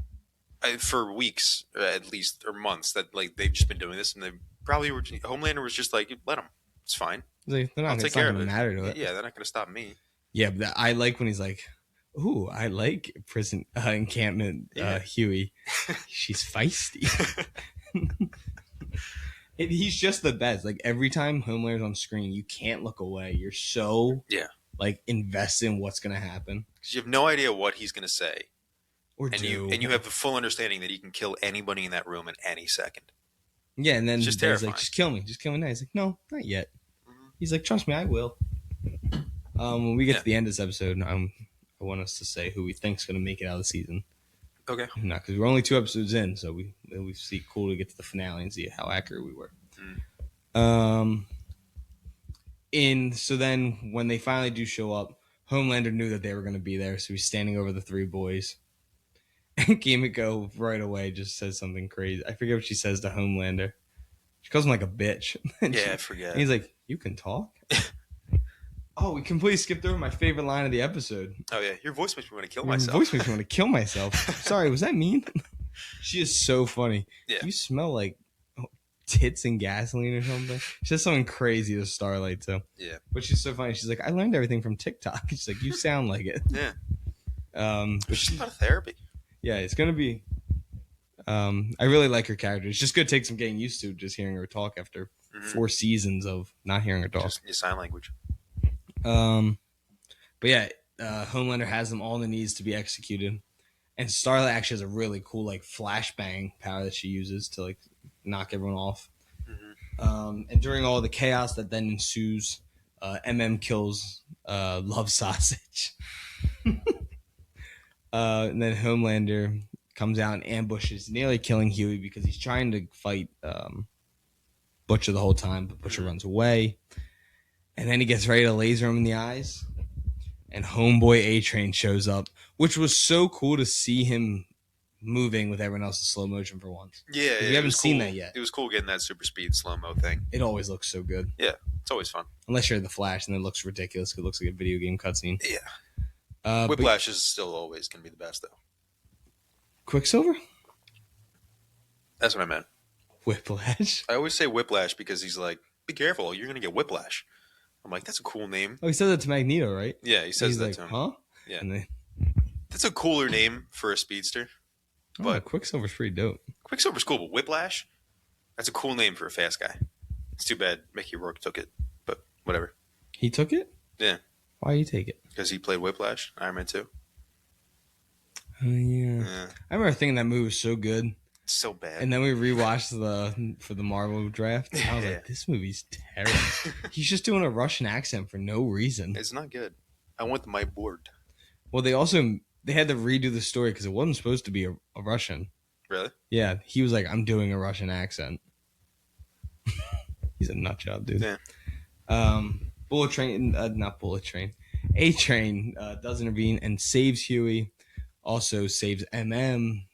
for weeks, at least, or months, that like they've just been doing this, and they probably were. Homelander was just like, let them. It's fine. Like, they're not going to matter to it. Yeah, they're not going to stop me. Yeah, but I like when he's like, "Ooh, I like prison encampment, Huey. She's feisty." He's just the best. Like every time Homelander's on screen, you can't look away. You're so like invested in what's gonna happen because you have no idea what he's gonna say, you have the full understanding that he can kill anybody in that room in any second. Yeah, and then he's like, "Just kill me now." He's like, "No, not yet." He's like, "Trust me, I will." When we get to the end of this episode, I want us to say who we think's gonna make it out of the season. Okay. Not because we're only 2 episodes in, so we see cool to get to the finale and see how accurate we were. So then when they finally do show up, Homelander knew that they were going to be there, so he's standing over the 3 boys. And Kimiko right away just says something crazy. I forget what she says to Homelander. She calls him like a bitch. I forget. And he's like, "You can talk?" Oh, we completely skipped over my favorite line of the episode. Oh yeah, your voice makes me want to kill Your myself. voice makes me want to kill myself. Sorry, was that mean? She is so funny. Yeah. Do you smell like tits and gasoline or something? She says something crazy to Starlight too. Yeah. But she's so funny. She's like, I learned everything from TikTok. She's like, you sound like it. Yeah. But It's just about therapy. yeah, it's gonna be. I really like her character. It's just gonna take some getting used to just hearing her talk after 4 seasons of not hearing her talk. Just your sign language. But yeah, Homelander has them all on the knees to be executed, and Starlight actually has a really cool like flashbang power that she uses to like knock everyone off. And during all the chaos that then ensues, MM kills Love Sausage, and then Homelander comes out and ambushes, nearly killing Huey because he's trying to fight Butcher the whole time, but Butcher runs away. And then he gets ready to laser him in the eyes. And Homeboy A-Train shows up, which was so cool to see him moving with everyone else in slow motion for once. Yeah, We haven't seen that yet. It was cool getting that super speed slow-mo thing. It always looks so good. Yeah, it's always fun. Unless you're in the Flash, and it looks ridiculous. It looks like a video game cutscene. Yeah. Whiplash is still always going to be the best, though. Quicksilver? That's what I meant. Whiplash? I always say Whiplash because he's like, be careful, you're going to get whiplash. I'm like, that's a cool name. Oh, he said that to Magneto, right? Yeah, he says He's that like, to him. huh? Yeah. And then, That's a cooler name for a speedster. But Quicksilver's pretty dope. Quicksilver's cool, but Whiplash, that's a cool name for a fast guy. It's too bad Mickey Rourke took it, but whatever. He took it? Yeah. Why you take it? Because he played Whiplash, Iron Man 2. Oh, yeah. Yeah. I remember thinking that movie was so good. It's so bad. And then we rewatched for the Marvel draft. And I was like, this movie's terrible. He's just doing a Russian accent for no reason. It's not good. I want my board. Well, they had to redo the story because it wasn't supposed to be a Russian. Really? Yeah, he was like, I'm doing a Russian accent. He's a nut job, dude. Yeah. Bullet Train, not Bullet Train. A-Train does intervene and saves Huey. Also saves MM.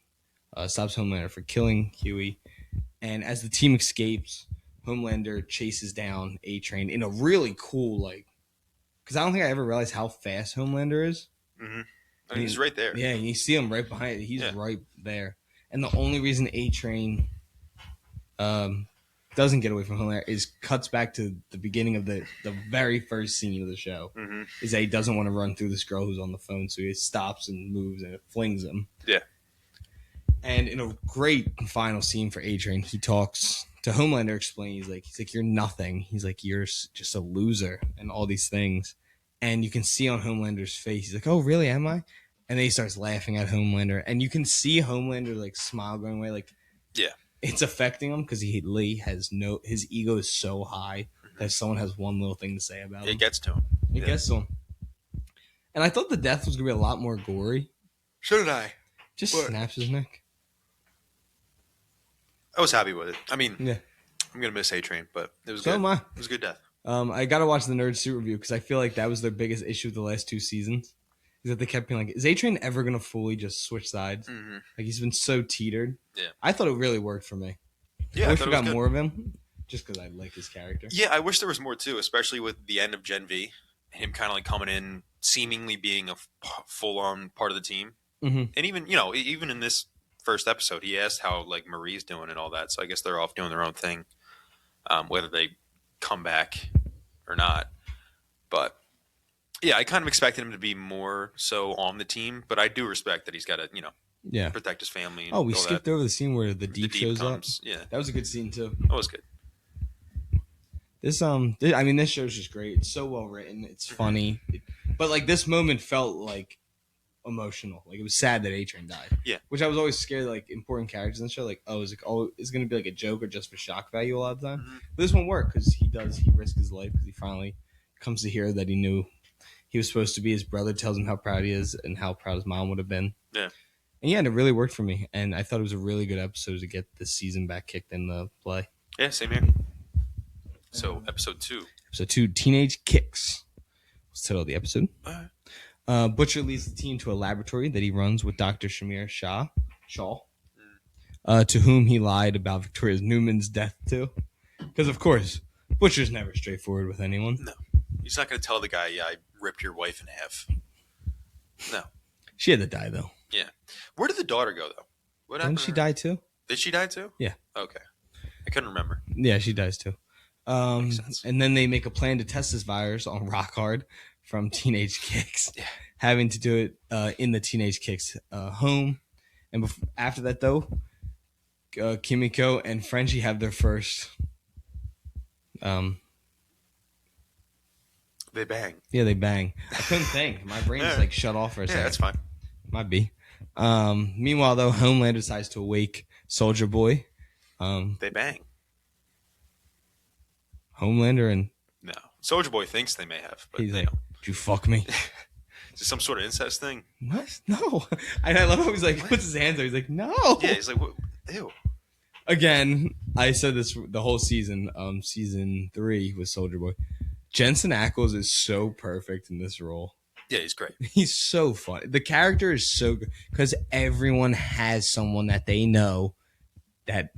Stops Homelander for killing Huey. And as the team escapes, Homelander chases down A-Train in a really cool, like... Because I don't think I ever realized how fast Homelander is. Mm-hmm. I mean, he's right there. Yeah, and you see him right behind it. He's right there. And the only reason A-Train doesn't get away from Homelander is cuts back to the beginning of the very first scene of the show. Mm-hmm. Is that he doesn't want to run through this girl who's on the phone, so he stops and moves and it flings him. Yeah. And in a great final scene for A-Train, he talks to Homelander, explaining, he's like, you're nothing. He's like, you're just a loser and all these things. And you can see on Homelander's face, he's like, oh, really, am I? And then he starts laughing at Homelander. And you can see Homelander, like, smile going away. Like, yeah, it's affecting him because Lee has his ego is so high that someone has one little thing to say about him. It gets to him. It gets to him. And I thought the death was going to be a lot more gory. So did I. Just snaps his neck. I was happy with it. I mean, yeah. I'm going to miss A-Train, but it was so good. Am I. It was a good death. I got to watch the Nerd Suit review because I feel like that was their biggest issue with the last 2 seasons. Is that they kept being like, is A-Train ever going to fully just switch sides? Mm-hmm. Like, he's been so teetered. Yeah. I thought it really worked for me. Yeah, I wish we got more of him just because I like his character. Yeah, I wish there was more too, especially with the end of Gen V. Him kind of like coming in, seemingly being a full-on part of the team. Mm-hmm. And even, you know, even in this first episode, he asked how like Marie's doing and all that. So I guess they're off doing their own thing, whether they come back or not. But yeah, I kind of expected him to be more so on the team, but I do respect that he's got to, you know, protect his family. And we skipped over the scene where the Deep shows comes. up. Yeah, that was a good scene too. That was good. This this show's just great. It's so well written. It's funny, but like this moment felt like emotional. Like it was sad that A-Train died. Yeah, which I was always scared. Like important characters in the show, like it's gonna be like a joke or just for shock value a lot of the time. Mm-hmm. But this one worked because he risked his life because he finally comes to hear that he knew he was supposed to be. His brother tells him how proud he is and how proud his mom would have been. Yeah. And yeah, and it really worked for me. And I thought it was a really good episode to get this season back kicked in the play. Yeah, same here. So, episode 2. Episode 2, Teenage Kicks. What's the title of the episode? Butcher leads the team to a laboratory that he runs with Dr. Shamir Shaw, to whom he lied about Victoria Newman's death, too. Because, of course, Butcher's never straightforward with anyone. No. He's not going to tell the guy, "Yeah, I ripped your wife in half." No. She had to die though. Yeah. Where did the daughter go though? What Didn't happened she to her? die too? Did she die too? Yeah. Okay. I couldn't remember. Yeah, she dies too. Makes sense. And then they make a plan to test this virus on Rockhard from Teenage Kicks, Yeah. having to do it in the Teenage Kicks home. And after that, though, Kimiko and Frenchie have their first. They bang. Yeah, they bang. I couldn't think. My brain just like shut off for a second. Yeah, that's fine. Might be. Meanwhile, though, Homelander decides to awake Soldier Boy. They bang. Homelander and No. Soldier Boy thinks they may have, but he's they like, don't. "Did you fuck me?" Is it some sort of incest thing? What? No. I love how he's like, puts his hands up. He's like, "No." Yeah, he's like, what? Ew. Again, I said this the whole season. Season 3 with Soldier Boy. Jensen Ackles is so perfect in this role. Yeah, he's great. He's so fun. The character is so good because everyone has someone that they know that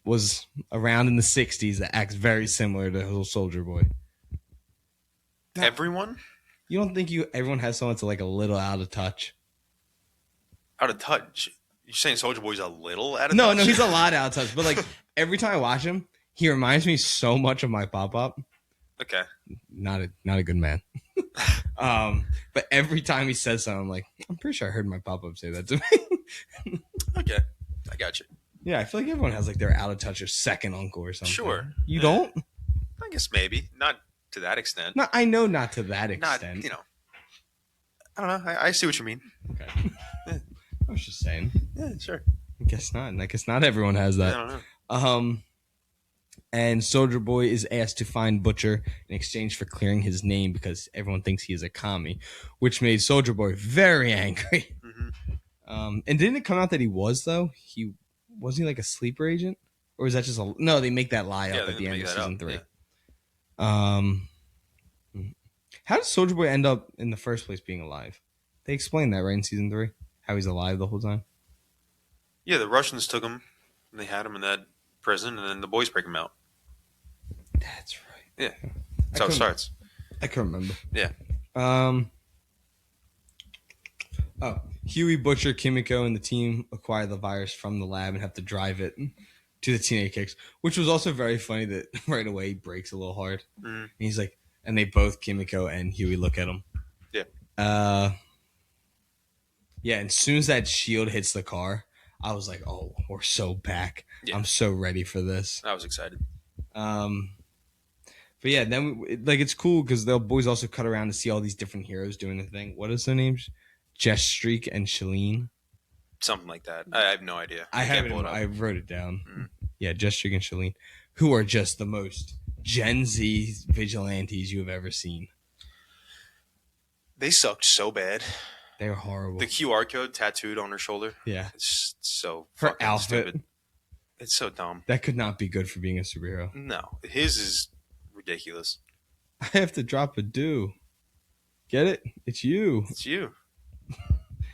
was around in the 60s that acts very similar to Soldier Boy. No. Everyone? You don't think everyone has someone that's like a little out of touch? Out of touch? You're saying Soldier Boy's a little out of touch? No, he's a lot out of touch. But like every time I watch him, he reminds me so much of my pop-up. Okay. Not a good man. But every time he says something, I'm like, I'm pretty sure I heard my pop-up say that to me. Okay. I got you. Yeah, I feel like everyone has like their out of touch or second uncle or something. Sure. You don't? I guess maybe. Not to that extent. No, I know not to that extent. Not, I don't know. I see what you mean. Okay. I was just saying. Yeah, sure. I guess not. I guess not everyone has that. I don't know. And Soldier Boy is asked to find Butcher in exchange for clearing his name because everyone thinks he is a commie, which made Soldier Boy very angry. Mm-hmm. And didn't it come out that he was though? Was he like a sleeper agent, or is that just a no? They make that lie up at the end of season 3. Yeah. How does Soldier Boy end up in the first place being alive? They explained that right in season 3, how he's alive the whole time. Yeah, the Russians took him, and they had him in that prison, and then the boys break him out. That's right. Yeah, that's how it starts. I can't remember. Yeah. Huey, Butcher, Kimiko, and the team acquire the virus from the lab and have to drive it to the Teenage Kicks, which was also very funny that right away he breaks a little hard. Mm-hmm. And he's like, and they both, Kimiko and Huey, look at him. Yeah. Yeah, and as soon as that shield hits the car, I was like, oh, we're so back. Yeah. I'm so ready for this. I was excited. But yeah, then it's cool because the boys also cut around to see all these different heroes doing the thing. What is their names? Jess Streak and Shalene. Something like that. I have no idea. I wrote it down. Mm-hmm. Yeah, Jess Streak and Shalene, who are just the most Gen Z vigilantes you have ever seen. They sucked so bad. They were horrible. The QR code tattooed on her shoulder. Yeah. It's so her outfit. stupid. It's so dumb. That could not be good for being a superhero. No. His is ridiculous. I have to drop a do. Get it? It's you. It's you.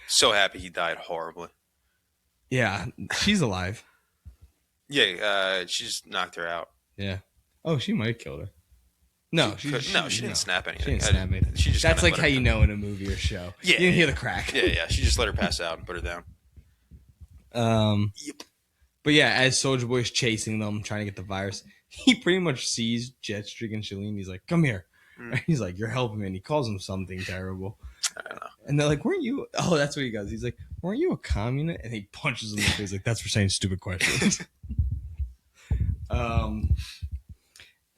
So happy he died horribly. Yeah. She's alive. Yeah. She just knocked her out. Yeah. Oh, she might have killed her. No, she didn't snap anything. She didn't snap anything. She just That's like how you know in a movie or show. Yeah, you didn't hear the crack. Yeah. She just let her pass out and put her down. Yep. But yeah, as Soldier Boy's chasing them, trying to get the virus, he pretty much sees Jetstreak and Shalene. He's like, "Come here." Mm. He's like, "You're helping me," and he calls him something terrible. I don't know. And they're like, "Weren't you?" Oh, that's what he goes. He's like, "Weren't you a communist?" And he punches him in the face. Like, "That's for saying stupid questions."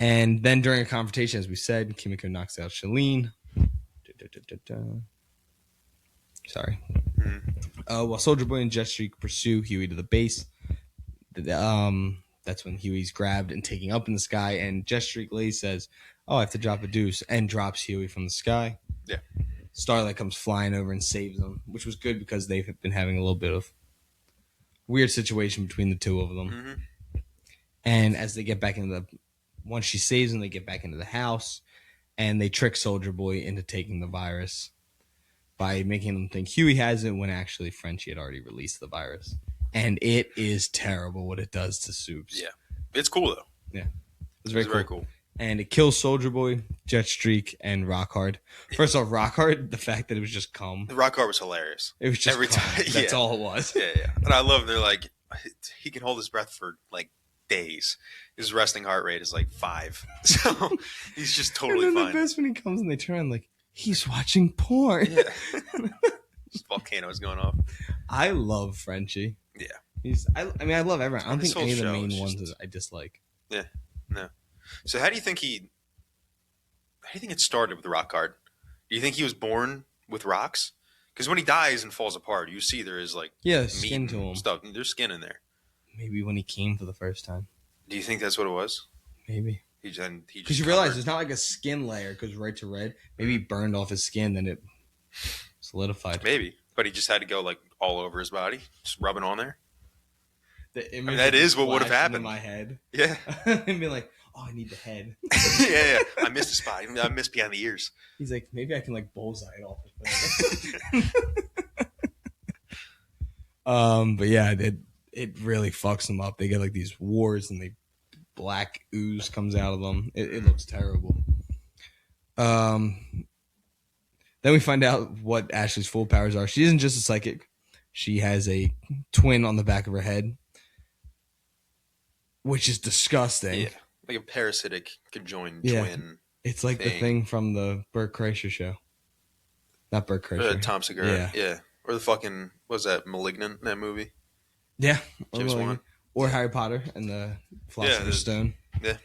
And then during a confrontation, as we said, Kimiko knocks out Shalene. Sorry. Mm-hmm. While Soldier Boy and Jetstreak pursue Huey to the base, that's when Huey's grabbed and taken up in the sky, and Jetstreak Lay says, "Oh, I have to drop a deuce," and drops Huey from the sky. Yeah. Starlight comes flying over and saves them, which was good because they've been having a little bit of weird situation between the two of them. Mm-hmm. And as they get back once she saves them, they get back into the house, and they trick Soldier Boy into taking the virus by making them think Huey has it when actually Frenchie had already released the virus. And it is terrible what it does to Soups. Yeah. It's cool, though. Yeah. It's very cool. and it kills Soldier Boy, Jetstreak, and Rockhard. First off, Rockhard, the fact that it was just cum. The rock art was hilarious. It was just Every cum. time. That's Yeah. all it was. Yeah. And I love, they're like, he can hold his breath for like days. His resting heart rate is like 5. So he's just totally and then fine. the best when he comes and they turn around like, he's watching porn. Yeah. Just volcanoes going off. I love Frenchie. Yeah. I mean, I love everyone. I don't This think any of the whole show main is ones just- I dislike. Yeah. No. So how do you think it started with the rock art? Do you think he was born with rocks? Because when he dies and falls apart, you see there is like Yeah, meat skin to and him. stuff. There's skin in there. Maybe when he came for the first time. Do you think that's what it was? Maybe. He just Because you realize there's not like a skin layer. It goes right to red. Maybe he burned off his skin, then it solidified. Maybe, but he just had to go like all over his body, just rubbing on there. The image that is what would have flashed into happened. my head. Yeah. And be like, oh, I need the head. yeah. I missed a spot. I missed behind the ears. He's like, maybe I can like bullseye it off. But yeah, it really fucks them up. They get like these wars and black ooze comes out of them. It looks terrible. Then we find out what Ashley's full powers are. She isn't just a psychic. She has a twin on the back of her head, which is disgusting. Yeah, like a parasitic conjoined Yeah. twin. It's like the Thing. thing from the Burt Kreischer show. Not Burt Kreischer. Tom Segura. Yeah. Yeah. Or the fucking, what was that, Malignant, that movie? Yeah. James Wan. Or Harry Potter and the Philosopher's Stone. Yeah.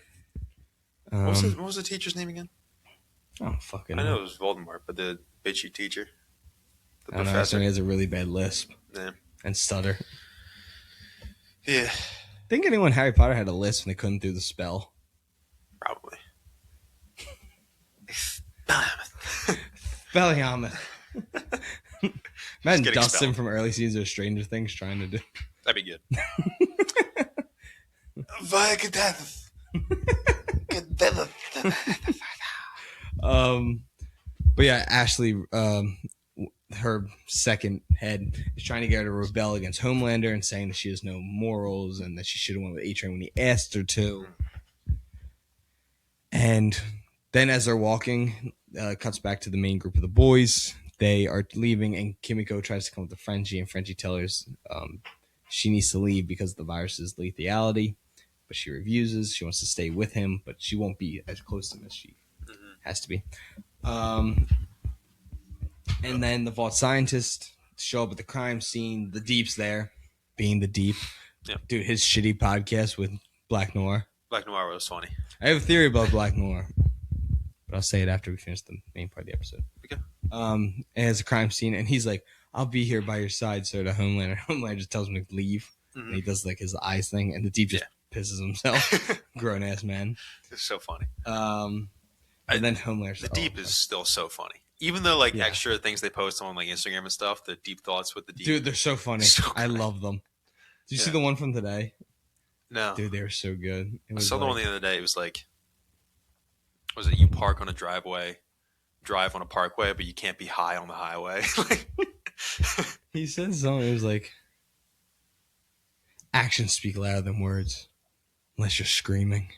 What was the teacher's name again? I don't fucking I know. know it was Voldemort, but the bitchy teacher. The I don't know. professor. He has a really bad lisp Yeah. and stutter. Yeah, Think anyone in Harry Potter had a lisp and they couldn't do the spell? probably. Bellingham. Imagine getting Dustin spelled. from early seasons of Stranger Things trying to do. That'd be good. Vicadath. But yeah, Ashley, her second head is trying to get her to rebel against Homelander and saying that she has no morals and that she should have went with A-Train when he asked her to. And then as they're walking, cuts back to the main group of the boys. They are leaving, and Kimiko tries to come up to Frenchie, and Frenchie tells her she needs to leave because of the virus's lethality, but she refuses. She wants to stay with him, but she won't be as close to him as she has to be. And then the vault scientists show up at the crime scene. The Deep's there, being the Deep. Yep. Dude, his shitty podcast with Black Noir. Black Noir was funny. I have a theory about Black Noir, but I'll say it after we finish the main part of the episode. Okay. It has a crime scene, and he's like, I'll be here by your side, sir, to Homelander. Homelander just tells him to leave, Mhm. and he does like his eyes thing, and the Deep just pisses himself. Grown-ass man. It's so funny. And then Homelander's The Deep is still so funny. Even though like Yeah. extra things they post on like Instagram and stuff, the deep thoughts with the Deep. Dude, they're so funny. So I good. love them. Did you see Yeah. the one from today? No. Dude, they were so good. It I was saw the like- one the other day. It was like, was it you park on a driveway, drive on a parkway, but you can't be high on the highway? Like, He said something. It was like, actions speak louder than words, unless you're screaming.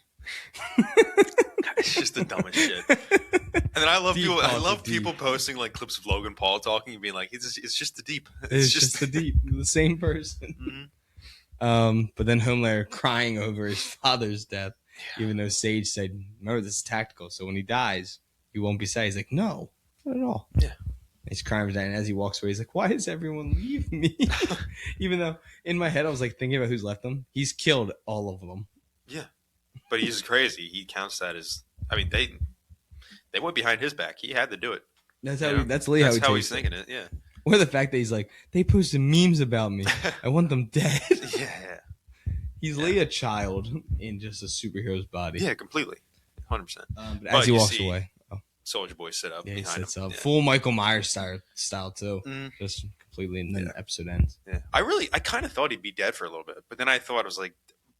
it's just the dumbest shit. And then I love Deep people. I calls love it people Deep. posting like clips of Logan Paul talking and being like, it's just the Deep. It's just the Deep, the same person. Mhm. But then Homelander crying over his father's death, even though Sage said, remember, this is tactical, so when he dies, he won't be sad. He's like, no, not at all. Yeah. He's crying for that, and as he walks away, he's like, why does everyone leave me? Even though in my head I was like thinking about who's left him. He's killed all of them. But he's crazy. He counts that as. I mean, they went behind his back. He had to do it. That's You how know? that's Lee That's how how he he's takes it. thinking it. Yeah. Or the fact that he's like, they posted memes about me. I want them dead. Yeah. He's Yeah. Lee a child in just a superhero's body. Yeah. Completely. 100%. But But as he you walks see away, Soldier Boy sit up yeah, he behind sits him. up. Yeah. Full Michael Myers style too. Mhm. Just completely, and then Yeah. the episode ends. Yeah. I kind of thought he'd be dead for a little bit, but then I thought, I was like,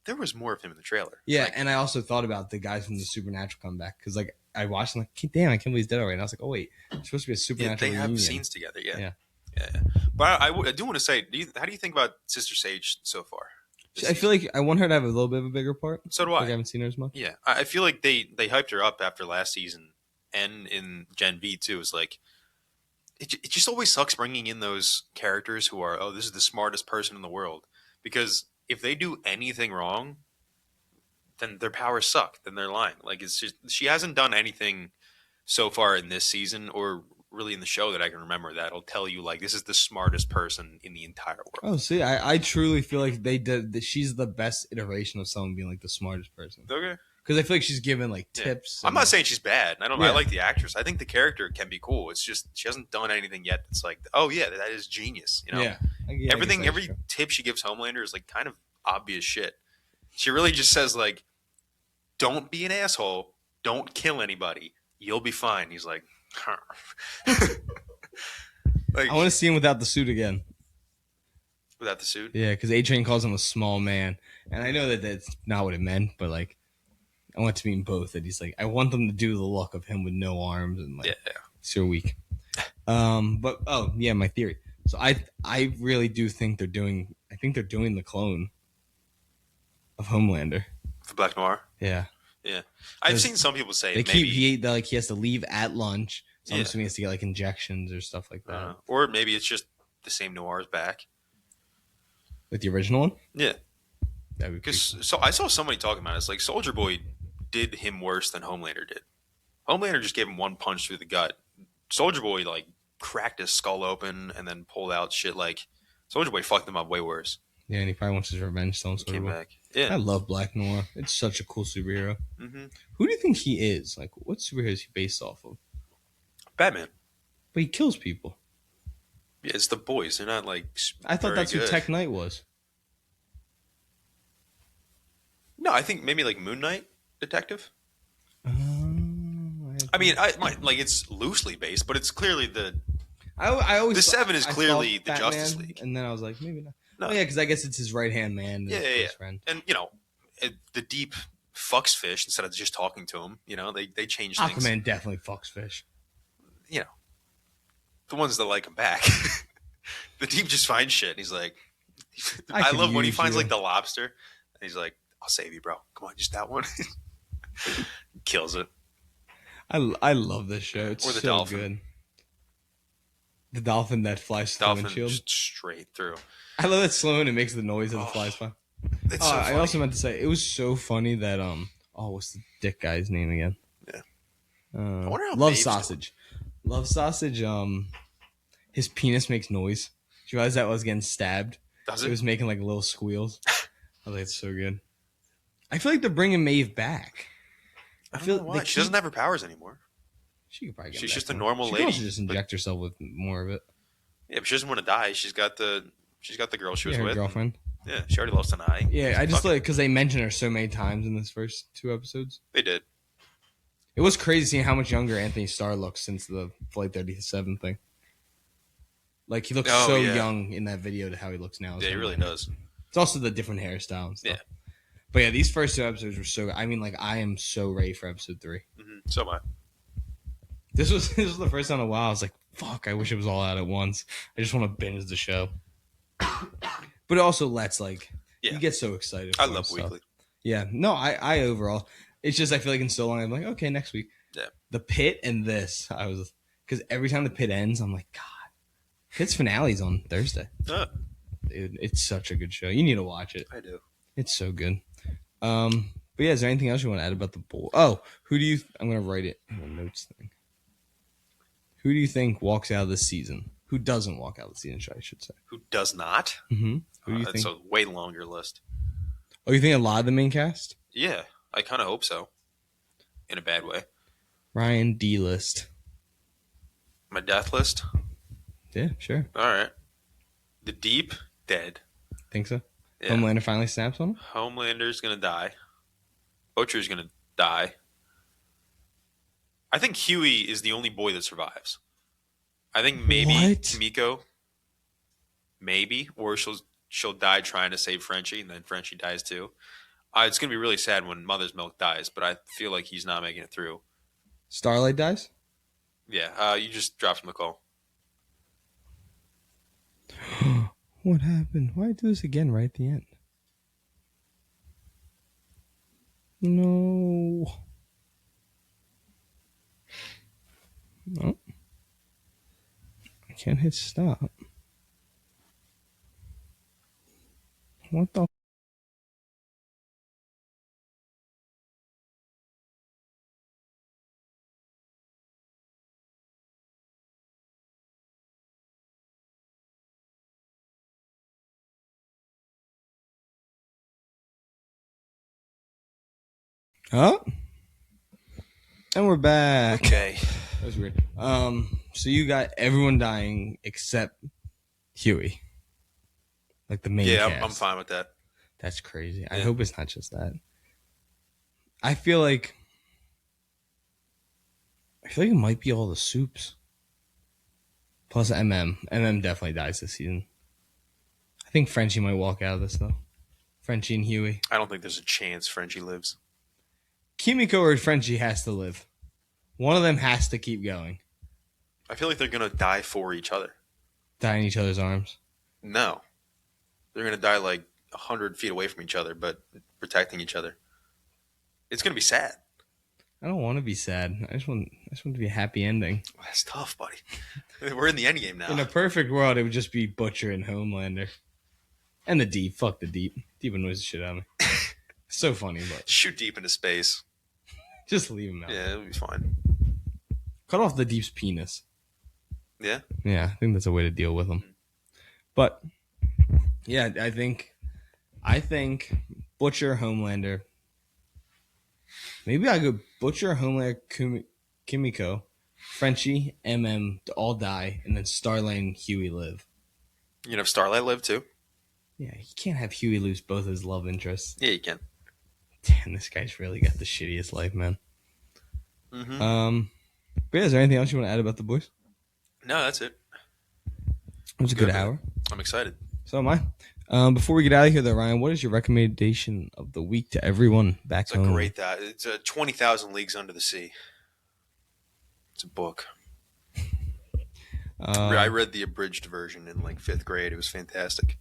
there was more of him in the trailer. Yeah, Like, and I also thought about the guys from the Supernatural comeback because, like, I watched them, like, damn, I can't believe he's dead already. And I was like, oh wait, it's supposed to be a yeah, Supernatural they have reunion. scenes together. Yeah. Yeah. Yeah. But I do want to say, how do you think about Sister Sage so far? this I feel season. like I want her to have a little bit of a bigger part. So do I feel like I. I haven't seen her as much. Yeah, I feel like they hyped her up after last season, and in Gen V too. It's like it just always sucks bringing in those characters who are, oh, this is the smartest person in the world, because if they do anything wrong, then their powers suck. Then they're lying. Like, it's just, she hasn't done anything so far in this season or really in the show that I can remember that'll tell you like this is the smartest person in the entire world. Oh, see, I truly feel like they did. That she's the best iteration of someone being like the smartest person. Okay. Because I feel like she's given like Yeah. tips. I'm not saying she's bad. I don't. I Yeah. like the actress. I think the character can be cool. It's just she hasn't done anything yet that's like, oh yeah, that is genius. You know, Yeah. I everything, guess that's every true. tip she gives Homelander is like kind of obvious shit. She really just says like, don't be an asshole. Don't kill anybody. You'll be fine. He's like, like I want to see him without the suit again. without the suit. Yeah, because A-Train calls him a small man, and I know that that's not what it meant, but like, I want to mean both. That he's like, I want them to do the look of him with no arms and like, Yeah. so weak. But oh yeah, my theory. So I really do think they're doing. I think they're doing the clone of Homelander. For Black Noir. Yeah, Yeah, I've There's- seen some people say they maybe, keep he has to leave at lunch. So I'm Yeah. assuming he has to get like injections or stuff like that. or maybe it's just the same Noir's back. With the original one, Yeah, that would be because so I saw somebody talking about it. It's like Soldier Boy did him worse than Homelander did. Homelander just gave him one punch through the gut. Soldier Boy like cracked his skull open and then pulled out shit. Like Soldier Boy fucked him up way worse. yeah, and he probably wants his revenge. So Came back. I Yeah. love Black Noir. It's such a cool superhero. Mm-hmm. Who do you think he is? Like, what superhero is he based off of? Batman. But he kills people. Yeah, it's the boys. They're not like. I thought very that's who good. Tech Knight was. No, I think maybe like Moon Knight detective. I I mean, like it's loosely based, but it's clearly the. always The thought- Seven is I clearly thought the Batman, Justice League. and then I was like, maybe not. No. Oh yeah, because I guess it's his right hand man. And Yeah, his yeah, close friend. And you know, the Deep fucks fish instead of just talking to him. You know, they change things. Aquaman definitely fucks fish. You know, the ones that like him back. The Deep just finds shit. And he's like, I could love when he use finds you. like the lobster, and he's like, I'll save you, bro. Come on, just that one. Kills it. I love this show. It's Or the so dolphin. good. The dolphin that flies through the Dolphin windshield. just straight through. I love that slow and it makes the noise as it Oh, flies by. It's so I funny. also meant to say it was so funny that what's the dick guy's name again? Yeah. I wonder how Love Babe's doing. Sausage. Love Sausage. His penis makes noise. Did you realize that was getting stabbed? Does It it? was making like little squeals. I was like, it's so good. I feel like they're bringing Maeve back. I feel don't know why. they She doesn't have her powers anymore. She could probably get She's back just a to it. normal She lady, could also just but- inject herself with more of it. Yeah, but she doesn't want to die. She's got the girl she was Yeah, her with. girlfriend. Yeah, she already lost an eye. Yeah, I just Fuck it. like because they mentioned her so many times in this first 2 episodes. They did. It was crazy seeing how much younger Anthony Starr looks since the Flight 37 thing. Like he looks Oh, so yeah. young in that video to how he looks now. Yeah, he really does. It's also the different hairstyle and stuff. Yeah. But yeah, these first 2 episodes were so. I mean, like I am so ready for episode 3. So am I. This was the first time in a while I was like, "Fuck! I wish it was all out at once." I just want to binge the show. But it also lets like Yeah. you get so excited. I for love stuff. Weekly. Yeah, no, I overall, it's just I feel like in so long I'm like, okay, next week. Yeah. The Pit and this, I was because every time the Pit ends, I'm like, God, Pit's finale's on Thursday. Dude, it's such a good show. You need to watch it. I do. It's so good. But yeah, is there anything else you want to add about the bowl? Oh, who do you? I'm gonna write it in the notes thing. Who do you think walks out of this season? Who doesn't walk out of the season? I should say. Who does not? Mm-hmm. Who do you It's think? a way longer list. Oh, you think a lot of the main cast? Yeah, I kind of hope so. In a bad way. Ryan D list. My death list. Yeah, sure. All right. The Deep dead. Think so. Yeah. Homelander finally snaps on him. Homelander's gonna die. Butcher's gonna die. I think Huey is the only boy that survives. I think maybe What? Kimiko, maybe, or she'll die trying to save Frenchie, and then Frenchie dies too. It's gonna be really sad when Mother's Milk dies, but I feel like he's not making it through. Starlight dies. Yeah, you just dropped him a call. What happened? Why do this again right at the end? No. No. I can't hit stop. What the? Huh? And we're back. Okay. That was weird. So you got everyone dying except Huey, like the main Yeah, cast. I'm fine with that. That's crazy. I Yeah. hope it's not just that. I feel like it might be all the soups. Plus MM definitely dies this season. I think Frenchie might walk out of this though. Frenchie and Huey. I don't think there's a chance Frenchie lives. Kimiko or Frenchie has to live. One of them has to keep going. I feel like they're gonna die for each other. Die in each other's arms. No, they're gonna die like 100 feet away from each other, but protecting each other. It's gonna be sad. I don't want to be sad. I just want to be a happy ending. That's tough, buddy. We're in the end game now. In a perfect world, it would just be Butcher and Homelander. And the Deep. Fuck the Deep. Deep annoys the shit out of me. So funny, but Shoot deep into space. just leave him out. Yeah, it'll be fine. Cut off the Deep's penis. Yeah. Yeah, I think that's a way to deal with him. But yeah, I think Butcher, Homelander. Maybe I go Butcher, Homelander, Kimiko, Frenchie, to all die, and then Starlight and Huey live. You can have Starlight live too. Yeah, you can't have Huey lose both his love interests. Yeah, you can. Damn, this guy's really got the shittiest life, man. Mm-hmm. But yeah, is there anything else you want to add about the boys? No, that's it. It was a good hour. I'm excited. So am I. Before we get out of here, though, Ryan, what is your recommendation of the week to everyone back It's home? a great that. It's a 20,000 Leagues Under the Sea. It's a book. I read the abridged version in like 5th grade. It was fantastic.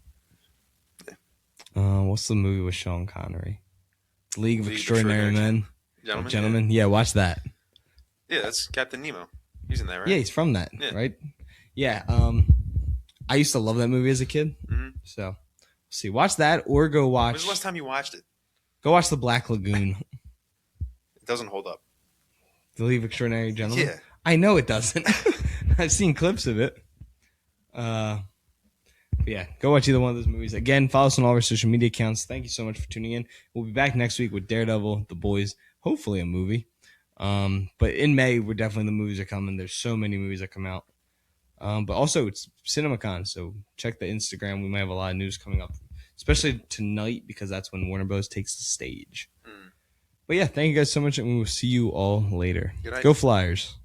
What's the movie with Sean Connery? League of League of Extraordinary Extraordinary Men. Gentlemen. Yeah, watch that. Yeah, that's Captain Nemo. He's in there, right? Yeah, he's from that, Yeah. right? Yeah. I used to love that movie as a kid. Mm-hmm. So, see, watch that or go watch. When was the last time you watched it? Go watch The Black Lagoon. It doesn't hold up. The League of Extraordinary Gentlemen. Yeah. I know it doesn't. I've seen clips of it. But yeah, go watch either one of those movies. Again, follow us on all our social media accounts. Thank you so much for tuning in. We'll be back next week with Daredevil, The Boys, hopefully a movie. But in May, we're definitely the movies are coming. There's so many movies that come out. But also, it's CinemaCon, so check the Instagram. We might have a lot of news coming up, especially tonight because that's when Warner Bros. Takes the stage. But yeah, thank you guys so much, and we will see you all later. Good night. Go Flyers.